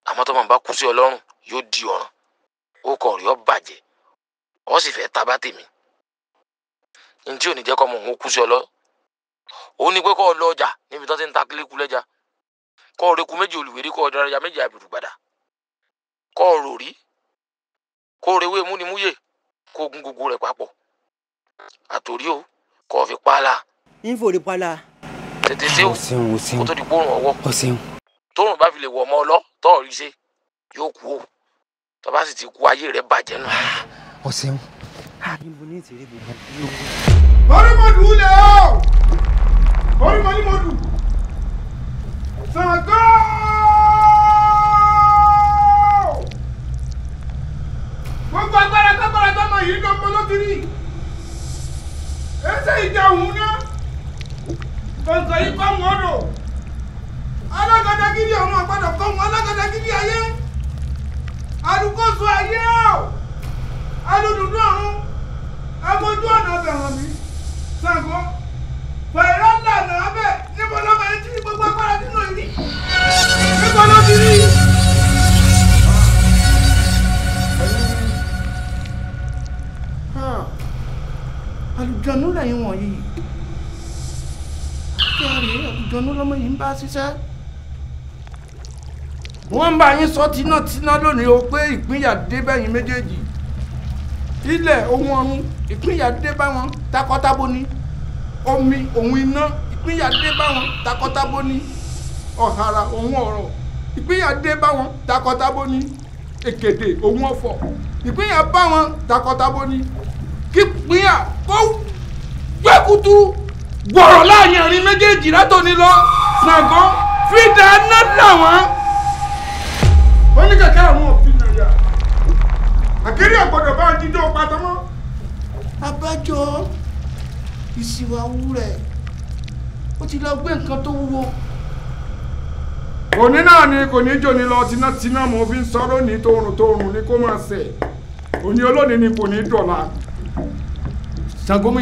àmọ́ tọ́mọ̀ bá kú sí ọlọ́run yóò di ọ̀ràn ó kọ̀ rí ọ bàjẹ́ ọ sì fẹ́ tabá tèmi ní tí ò ní jẹ́ kọ́ mọ̀ òun ó kú sí ọlọ́run ó ní pé kọ́ ọ lọ ọjà níbi tó ti ń ta kílíkù lẹ́jà kọ́ ọ reku méjì olùwérí kọ́ ọ daraja méjì àbùrù gbàdà kọ́ ọ rò rí kó o rewé múnimúyè kó o gun gbogbo rẹ̀ papọ̀ àtòrí o kọ́ ọ fi pààlà. ìfòrí pààlà. tètè ṣé o kó tó di gbóòrùn ọwọ́ tóòrùn bá fi lè wọ ọmọ ọlọ́ tọ́ọ̀ rí ṣe yóò kú o tó bá sì ti kú ayé rẹ̀ bàjẹ́ nù. o ṣeun. orímọ̀dù lè o orímọ̀dù Ṣàngó. gbogbo agbára tọ́mọ yìí ló mọ lókìrí ẹsẹ̀ ìjà òun náà kọ̀ǹkọ̀ yìí kọ́ wọn lò alágàdá gidi ọmọ àgbàdo kọ́ wọn alágàdá gidi ayé alùkóso ayé o alùdùdú ọ̀run agbójú ọ̀nà ọbẹ̀ hàn mí Ṣàngó fẹ̀rẹ̀ ńlànà abẹ́ níbo lọ́mọ yẹn tí gbogbo agbára nínú ìrí níbo ló ti rí. àlùjọ̀nnú lẹ́yìn wọ̀nyí àlùjọ̀nnú lọ́mọ yìí ń bá ṣiṣẹ́. Wọ́n ń bá yín sọ tíná lónìí o pé ìpínyà dé bẹ́yìn méjèèjì. Ilẹ̀ ohun ọ̀run ìpínyà dé bá wọn takọ́tábó ní. Omi ohun iná ìpínyà dé bá wọn takọ́tábó ní. Ọ̀hàrà ohun ọ̀rọ̀ ìpínyà dé bá wọn takọ́tábó ní. Èkèdè ohun ọ̀fọ̀ ìpínyà bá wọn takọ́tábó ní. Kí ìpínyà kó gbẹ́kútú gbọ̀rọ̀ láàrin àrin méjèèjì látòní lọ. Ṣàngó fídà ná làwọn. Wọ́n ní kẹ̀kẹ́ àwọn òfin nàìjíríà. Àkírí ọ̀gbọ́dọ̀ bá jíjọ́ pátọ́ mọ́. Abájọ ìsìwàwù rẹ̀ ó ti lọ gbé nǹkan tó wúwo. Òní náà ni kò ní jóni lọ tíná mo fi ń sọ lónìí tóorùn ni kó máa ṣe. Òní olónìí ni kò ní dọ̀la. Ṣàngó mú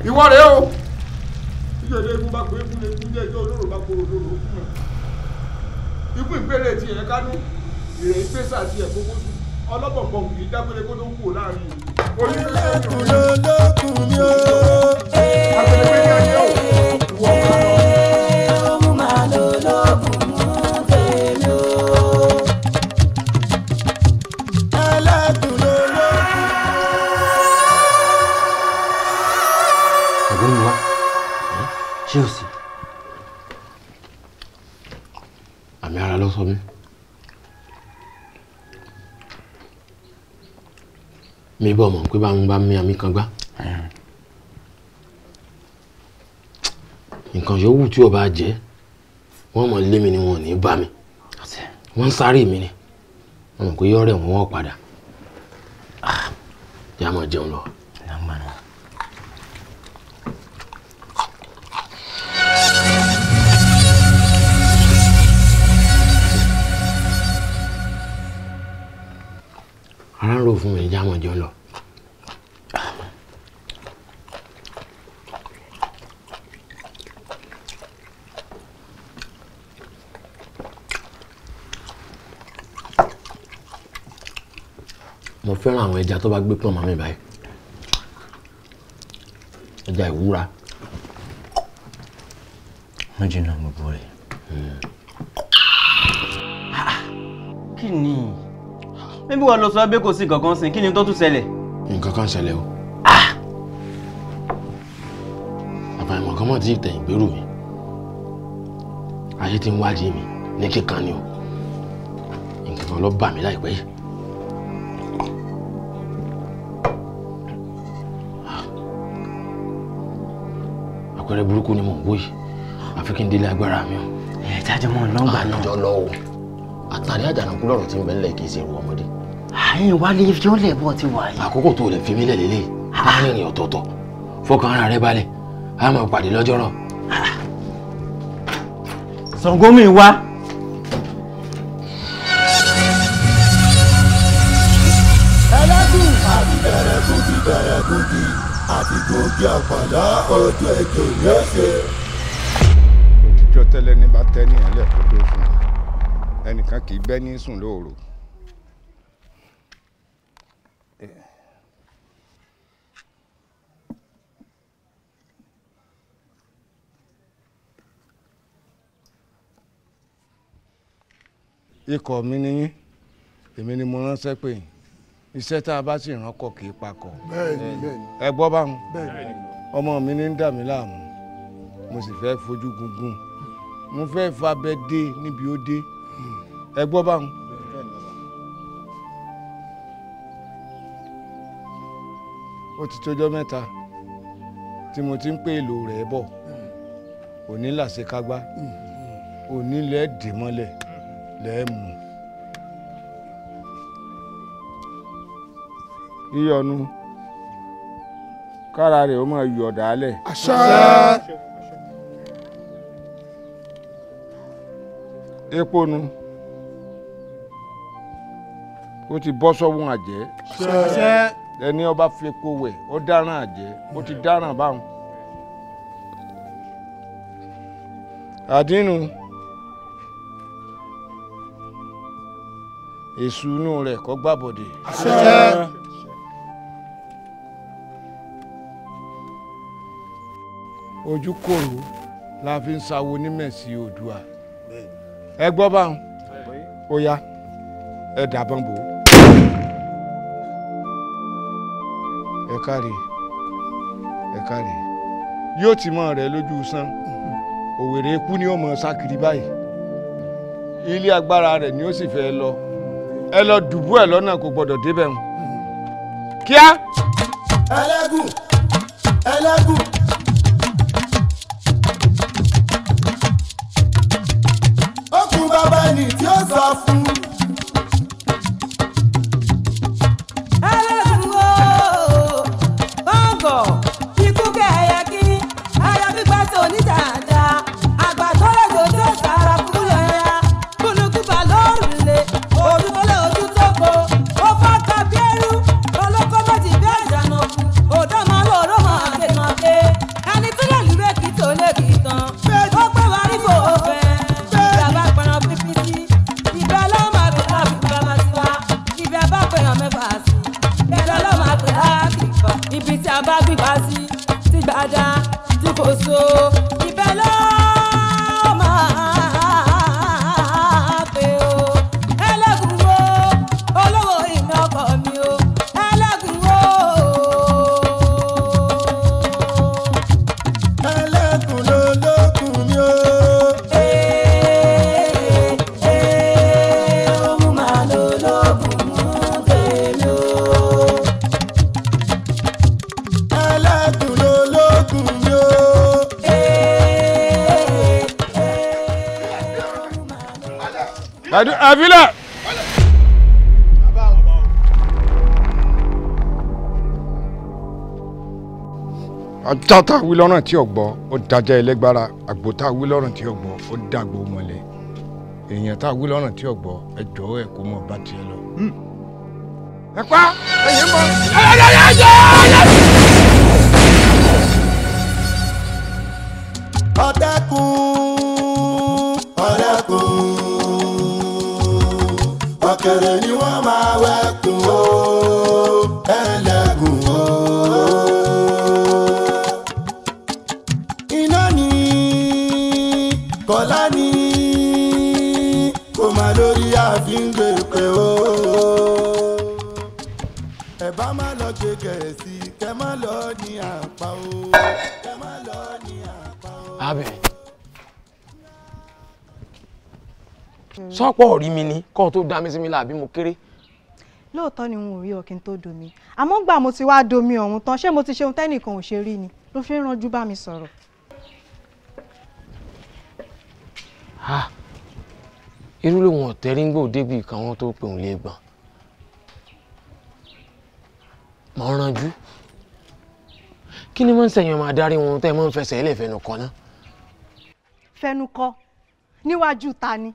ìwà rẹ̀ o. Ìjọba egun bá pé egun lè kú jẹ́ ìjọ olóró bá kó olóró kú mọ̀. Ikú ìpele ti ẹ̀ kánú ìrẹ̀ ìpèsè àti ẹ̀kọ́kọ́ sùn ọlọ́bọ̀nbọ̀n kì í dágbére kó tó kú láàrin ẹlẹ́kùn lolókùn mi o. Àgbẹ̀dẹ̀gbẹ̀ ní ayé o wọ́n máa lọ. Ọmú máa lolókùn mú tèmi o. Ẹlẹ́kùn lolókùn. Àgbọ̀n mi wá ṣé o sì. Àmì ara ló sọ mí. Mi bọ̀ mọ̀ pé bá ń bá mi àmì kan gbá. Nǹkan yòówù tí o bá jẹ́ wọ́n mọ̀ lé mi ni wọn ò ní bá mi. Wọ́n ń sáré mi ni. Wọ́n mọ̀ pé yọ́rẹ̀ wọn wọ́n padà. Yá mọ̀ jẹun lọ. Ara ń rò fún mi, já mọ̀ jẹun lọ. Mo fẹ́ràn àwọn ẹja tó bá gbé pọ̀n mọ́ mi báyìí. Ẹja ìwúra. Wọ́n jìnnà gbogbo rẹ̀. Kí ni? Bíbí wọ́n lọ sọ pé kò sí kankan sí, kí ni tó tún ṣẹlẹ̀? Nǹkan kan ṣẹlẹ̀ o. Àbàmọ̀ kan mọ̀ tí ìtẹ̀yìn gbèrú mi. Ayé ti ń wádìí mi ní kíkan ni o. Nǹkan kan ló bà mí láìpẹ́ yìí. Àpẹẹrẹ burúkú ni mò ń wò yìí. Àfi kí n délé agbára mi o. Jáde mọ́ nọ́mbà náà. Àjọ lọ o. Àtàrí àjànàkú lọ́rọ̀ tí ń bẹ nílẹ̀ kì í ṣe irú ọmọdé. Àyìn wálé yóò lẹ̀ bọ́ ti wà yìí. Àkókò tó lè fi mí lẹ̀ lélẹ̀ láàrin ìrìn ọ̀tọ̀ọ̀tọ̀. Fọkàn ara rẹ balẹ̀. A máa pàdé lọ́jọ́rọ̀. Ṣàngó mi wá. Ẹlẹ́kùn àti bẹ̀rẹ̀ kùkì àti gòkè àpàlà ọjọ́ ẹjọ́ yóò ṣe. Òtítọ́ tẹ́lẹ̀ ní bá tẹ́ ní ẹ̀lẹ́ kó tó sùn. Ẹnìkan kì í bẹ́ ní sùn lóòrò. Ikọ̀ mi ni yín, èmi ni mo ránṣẹ́ pé yín. Iṣẹ́ tá a bá sì rán kọ̀ kì í pakọ̀. Ẹ gbọ́ báwọn. Ọmọ mi ní ń dà mí láàmú. Mo sì fẹ́ fojú gungun. Mo fẹ́ fabẹ́ dé níbi ó dé. Ẹ gbọ́ báwọn. Ó ti tójọ́ mẹ́ta tí mo ti ń pè èlò rẹ̀ bọ̀. Òní làṣekágbá. Òní lẹ́ẹ̀dì mọ́lẹ̀ lẹ́ẹ̀mú. Yíyọnu kára rẹ̀ ó máa yọ̀ dálẹ̀. Àṣẹ. Epo nu ó ti bọ́ sọ́wọ́n àjẹ́. Àṣẹ. Ẹni ọba fi epo wẹ̀ ó dáràn àjẹ́ ó ti dáràn báwọn. Àdínú èṣù inú rẹ̀ kó gbàbọ̀dè. Àṣẹ. Ojú kòrò la fi ń sawo onímẹ̀sí odua ẹ gbọ́ báwọn ó yá ẹ dàbọn bò ó. ẹ káre yóò ti mọ rẹ lójú sán òwèrè ikú ni ó mọ sákiri báyìí ilé agbára rẹ ni ó sì fẹ́ lọ ẹ lọ dùbú ẹ lọ́nà kò gbọ́dọ̀ débẹ̀ ń kíá. ẹlẹ́gùn ẹlẹ́gùn. okùn bàbá ẹni tí ó sọ fún. ẹlẹ́gùn o bọ́ǹgọ̀ ikú kẹ̀yẹ kí ayọ̀ gbígbà tó ní dáadáa àgbà tó lọ́jọ́ tó sára kúlọ̀ ẹ̀yà kúlùkùbà lórùlé òdúgbòlè ojú tó kó ó fọ́ọ̀kà bí ẹrú olóko méjì bí ẹ̀dánù òdò máa lòró máa ké ẹni tó lè lúwé kí tó lè kí tán ó pé wá rí fò fẹ́ ìgbà bá pẹ̀ràn pípí sí ìgbà ló máa pè láàbì bàbá sí wa ìgbà bá pẹ̀ràn mẹ́fà sí ìgbà ló máa pè láàbì bọ̀ ibi tí a bá gbígbà sí ti gbàdá tí kò so ìbẹ̀ ló máa pè o ẹlẹ́gùn wo olówó iná ọkọ mi o ẹlẹ́gùn wo. ẹlẹ́gùn ló lókun mi o. ohun máa lò lókun mú tèmi o. ẹlẹ́gùn ló lókun mi o. àfilẹ̀. ajá tá a wí lọ́rùn tí ò gbọ́ ó dájá ẹlẹ́gbára àgbò tá a wí lọ́rùn tí ò gbọ́ ó dàgbò mọ́lẹ̀ èèyàn tá a wí lọ́rùn tí ò gbọ́ ẹ jọ̀ọ́ ẹ kó mọ̀ bá tiẹ̀ lọ. ẹ pa ẹ̀yìn mọ́. ọ̀tẹ̀kùn ọ̀kẹ́rẹ́ ni wọ́n máa wẹ̀kùn o ẹlẹ́gùn o. iná ni kọ́lá ni kò má lórí àfíngbèpè o. ẹ bá má lọ gbé gẹ̀ẹ́sì kẹ́ má lọ ní àpá o. kẹ́ má lọ ní àpá o. Abẹ sọ́pọ̀ rí mi ní kó tó dá mi sí mi láàbí mo kéré. lóòótọ́ ni n ò rí ọ kí n tó domi àmọ́ gbà mo ti wá domi ọ̀hún tán ṣé mo ti ṣe ohun tẹ́nìkan ò ṣe rí ni ló fi ń ranjú bá mi sọ̀rọ̀. irú lòun ọ̀tẹ́rí ń gbò débi kan wọn tó pè òun lè gbọ̀n mọ̀ ń ranjú kí ni wọ́n ń sẹ̀yìn ọmọ adarí wọn tẹ́ mọ́ ń fẹsẹ̀ ilé ìfẹ́nu kan náà. fẹnu kọ níwájú ta ni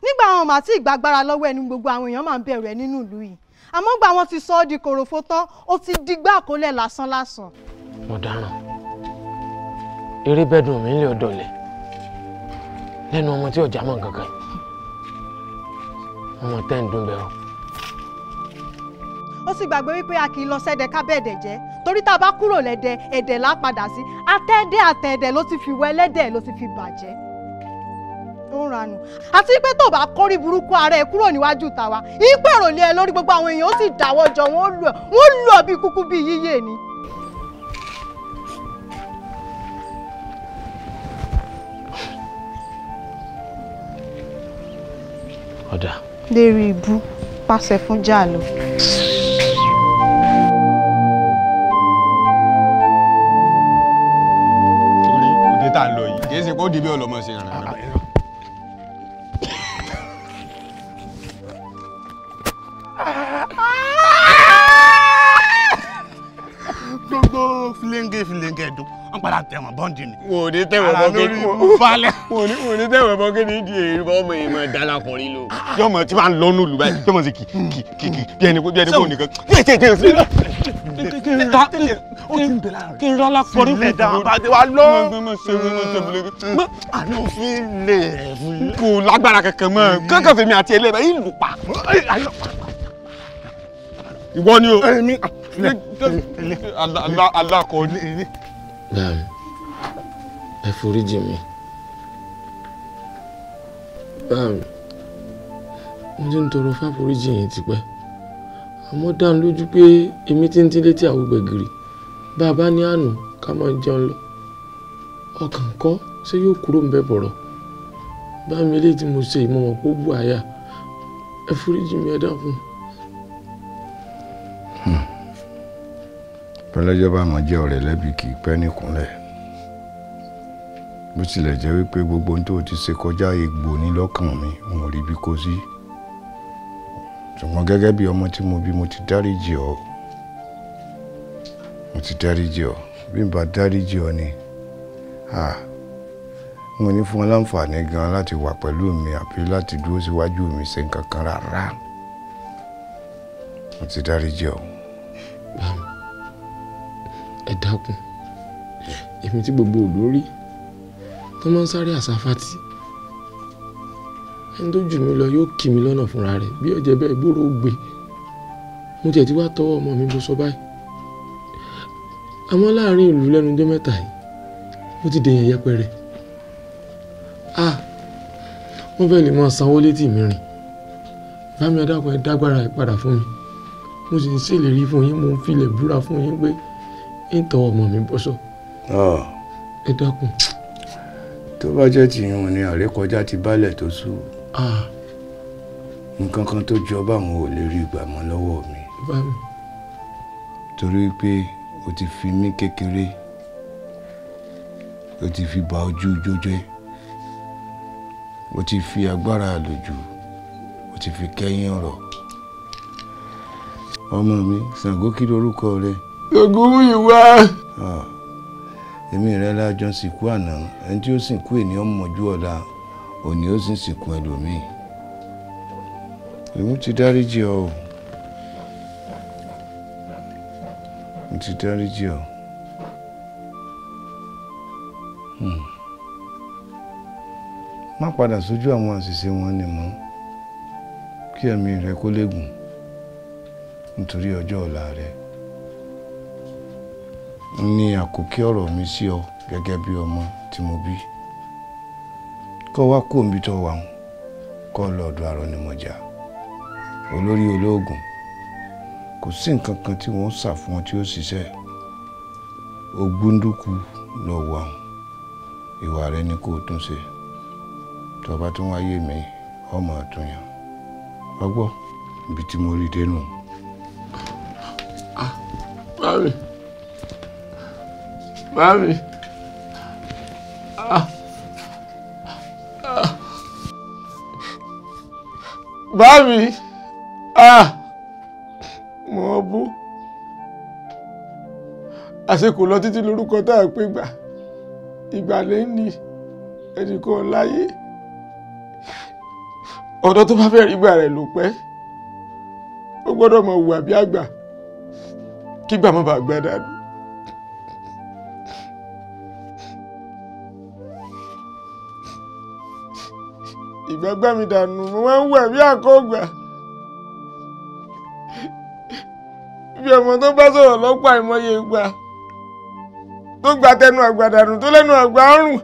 nígbà àwọn ọmọ àti ìgbàgbára lọ́wọ́ ẹni gbogbo àwọn èèyàn máa ń bẹ̀rù ẹ nínú ìlú yìí àmọ́ gbà wọ́n ti sọ ọ́ di kòròfo tán ó ti digbá àkólẹ̀ lásán lásán. mo dáràn eré bẹ́ẹ̀dùn mi ń lé ọ̀dọ̀lẹ̀ lẹ́nu ọmọ tí ọjà mọ̀ kankan ọmọ tẹ́ ń dún bẹ́ẹ̀ o. ó sì gbàgbé wípé a kì í lọ sẹ́dẹ̀ kábẹ́ẹ̀dẹ̀ jẹ́ torí tá a bá kúrò lẹ́dẹ̀ ẹ̀dẹ̀ là á padà sí àtẹ̀ẹ̀dẹ̀ ló ti fi wọ ẹlẹ́dẹ̀ ló ti fi bàjẹ́ ó ń ranù àti pé tó bá kórí burúkú ara ẹ kúrò níwájú tàwa ìpè òròlé ẹ lórí gbogbo àwọn èèyàn ó sì dáwọ́ jọ wọ́n lù ọ́ bí kúkú bí yíyé ni. ọ̀dà. lérí ibú pàṣẹ fún jàlọ. torí òde tá a lọ yìí kì í ṣe pé ó di bí ọlọmọ ṣe rìn rìn. gbogbo filenge dùn wọn padà tẹ̀wọ̀n bọ́ǹdì ni. wò ní tẹ̀wọ̀n bọ́ǹkì wò ní tẹ̀wọ̀n bọ́ǹkì ní di èrè ọmọ ìmọ̀ ìdálakùnrin lò. yọmọ tí wàá ń lọ́nù lù báyìí yọmọ sí kì bí ẹni kó nìkan. kí n rọ́lá kọrí sílẹ̀ dáhùn bá ti wá lọ. àná òfin lè kò lágbára kankan mọ́ kankan fèmí àti ẹlẹ́bàá yìí lù pa. ìwọ ni o. alákọ̀ọ́lé. ẹ foríjì mi mo ti ń tọrọ fáforíjì yẹn tipẹ́ àmọ́ dá mi lójú pé èmi ti ń tí létí àwọn gbẹ̀gìrì bàbá ní àná ká máa jẹun lọ ọkàn kọ́ ṣé yóò kúrò ń bẹ bọ̀rọ̀ bá mi eléyìí tí mo ṣe ìmọ̀mọ̀ kó bù àyà ẹ foríjì mi ẹ dákun. pẹlẹjọ bá mọ jẹ ọ̀rẹ́ lẹ́bi kì í pẹ́ níkúnlẹ̀ bó tilẹ̀ jẹ́ wípé gbogbo ohun tó ti ṣe kọjá egbò ní lọ́kàn mi n ò rí bí kò sí ṣùgbọ́n gẹ́gẹ́ bí ọmọ tí mo bí mo ti dáríjì ọ́ bí n bá dáríjì ọ́ ni mo ní fún ọ láǹfààní gan láti wà pẹ̀lú mi àbí láti dúró síwájú mi ṣe nǹkan kan rárá mo ti dáríjì ọ́. ẹ dákun èmi tí gbogbo olórí tó máa ń sáré àsáfàtì ẹni tó jù mí lọ yóò kì mí lọ́nà fúnra rẹ̀ bí ọ̀jẹ̀ bẹ́ẹ̀ gbòòrò gbé mo tiẹ̀ ti wá tọwọ́ ọmọ mi bó sọ báyìí àmọ́ láàrin ìlú lẹ́nu ọjọ́ mẹ́ta yìí mo ti dèyàn yẹpẹrẹ wọ́n fẹ́ lè máa sanwó létí mi rìn bá mi ẹ dákun ẹ dágbára ẹ padà fún mi mo sì ń ṣèlérí fún yín mo ń filẹ̀ búra fún yín pé ń tọwọ́ ọmọ mi bọ́sọ̀ ẹ dákun. tó bá jẹ́ tìyún ni àrékọjá ti bálẹ̀ tó sú nǹkan kan tó jọ báwọn ò lè rí ìgbà mọ́ lọ́wọ́ mi torí pé o ti fi mí kékeré o ti fi bà ojú jójẹ́ o ti fi agbára àlòjù o ti fi kẹ́yìn ọ̀rọ̀ ọmọ mi Ṣàngó kí lorúkọ rẹ. Ògúnmúyìwá. èmi rẹ lájọ sìnkú àná ẹni tí ó sìnkú ènìyàn mọ̀jú ọ̀la òní ó sì sìnkú ẹlòmíì èmi ti dáríjì ọ́ mo ti dáríjì ọ́ má padà sójú àwọn àṣìṣe wọn ni mọ́ kí ẹ̀mí rẹ kó lè gùn nítorí ọjọ́ ọ̀la rẹ ní àkókí ọ̀rọ̀ mi sí ọ gẹ́gẹ́ bí ọmọ tí mo bí kọ́ wá kó omi tó wà ń kọ́ lọ́ọ̀dọ̀ Àrọ̀nìmọ̀jà olórí olóògùn kò sí nǹkan kan tí wọ́n sà fún ọ tí ó ṣiṣẹ́ Ògbúndùkú lọ wà ń ìwà rẹ ni kó o tún ṣe tó bá tún wáyé mi ọmọ àtúnyàn ọgbọ́ ibi tí mo rí dénú. Mami. Mami. Mo bú. Àsìkò lọ títí lórúkọ tá a pé gbà. Ìgbàlẹ̀ ní ẹnìkan láyé. Ọ̀dọ́ tó bá fẹ́ rí gbà rẹ̀ ló pẹ́. Ó gbọ́dọ̀ mọ̀ hùwà bí àgbà. Kí gbà má bàa gbà dànù. Ìgbàgbà mi dànù mo máa ń wẹ̀ bí àkọ́gbà bí ọmọ tó bá sọ̀rọ̀ lọ́pọ̀ àìmọye ìgbà tó gba tẹnu àgbà dànù tó lẹ́nu àgbà rùn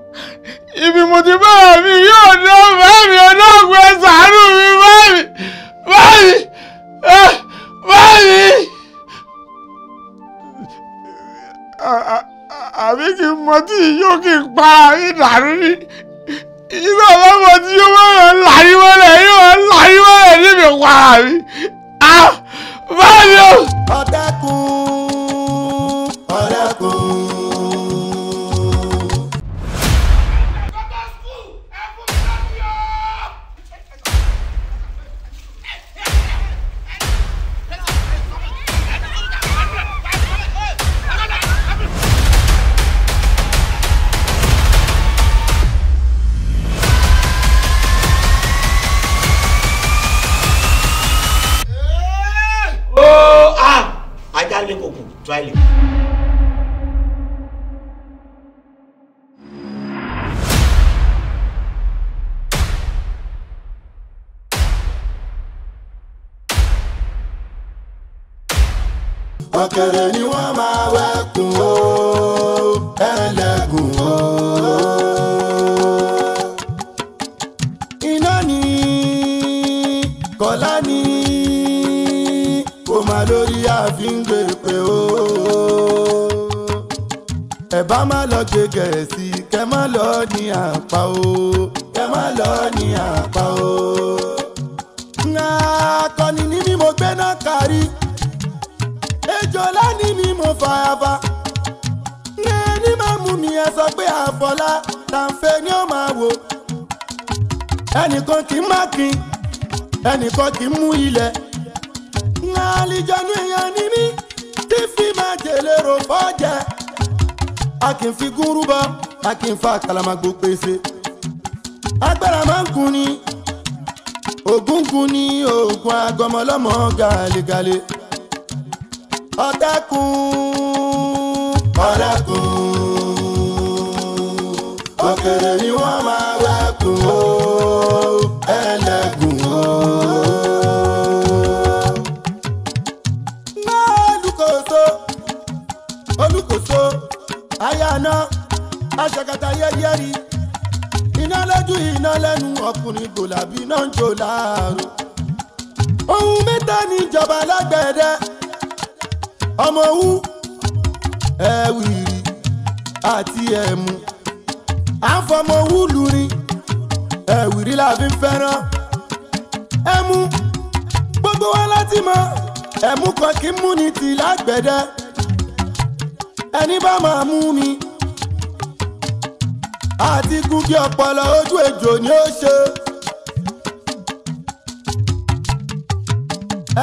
ibi mo ti bá mi yóò dán báyìí ọlọ́gbọ̀n ẹ ṣàánú mi báyìí àbí kí n mọ tí yóò kí n pa ìdàrú ní. Ìgbà ọlọ́mọ tí yóò máa ń láyíwọ́lẹ̀ níbi wàrà mi. Báyìí o. Ọ̀dẹ́kùn. Ajá lé kòkò tó àìlè. Ọ̀kẹ́rẹ́ ni wọ́n máa wẹ̀kùn o, ẹlẹ́gùn o. Iná ni ká má lọ gbé gẹ̀ẹ́sì kẹ́ má lọ ní àpá o kẹ́ má lọ ní àpá o. Akọni ní mi mo gbé náà kárí ejò lání mi mo fàyàfà ní máa mú mi ẹ sọ pé àfọlá tàǹfẹ́ ni ó máa wò ẹnìkan kì í má kin ẹnìkan kì í mú ilẹ̀ àlìjọ́nú èèyàn ní mí tí fi máa jèlè rò fọ́jẹ́ a kì í fi gúrú bọ́ a kì í fa kàlàmàgbò pèsè agbára máa ń kun ni ògùn kun ni oògùn agọmọlọ́mọ gàlégàlé ọ̀tẹ̀kùn ọ̀rẹ́kùn òkèrè ni wọ́n máa wẹ́kùn o ẹlẹ́gùn o. Olùkóso ayáná aṣàkàtà yẹ́rìyẹ́rì iná lójú iná lẹ́nu ọkùnrin gòlàbí náà ń jò láàrú. Ohun mẹ́ta ní ìjọba lágbẹ̀dẹ ọmọ owú ẹ̀wìrì àti ẹ̀mú à ń fọmọ owú lurin ẹ̀wìrì la fi ń fẹ́ràn ẹ̀mú gbogbo wa láti mọ ẹ̀mú kan kì í mú ní ti lágbẹ̀dẹ ẹni bá máa mú mi àti gúgí ọpọlọ ojú ejò ni ó ṣe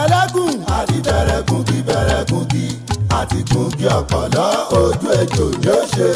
ẹlẹ́gùn àti bẹ̀rẹ̀ gúgí àti gúgí ọpọlọ ojú ejò ni ó ṣe.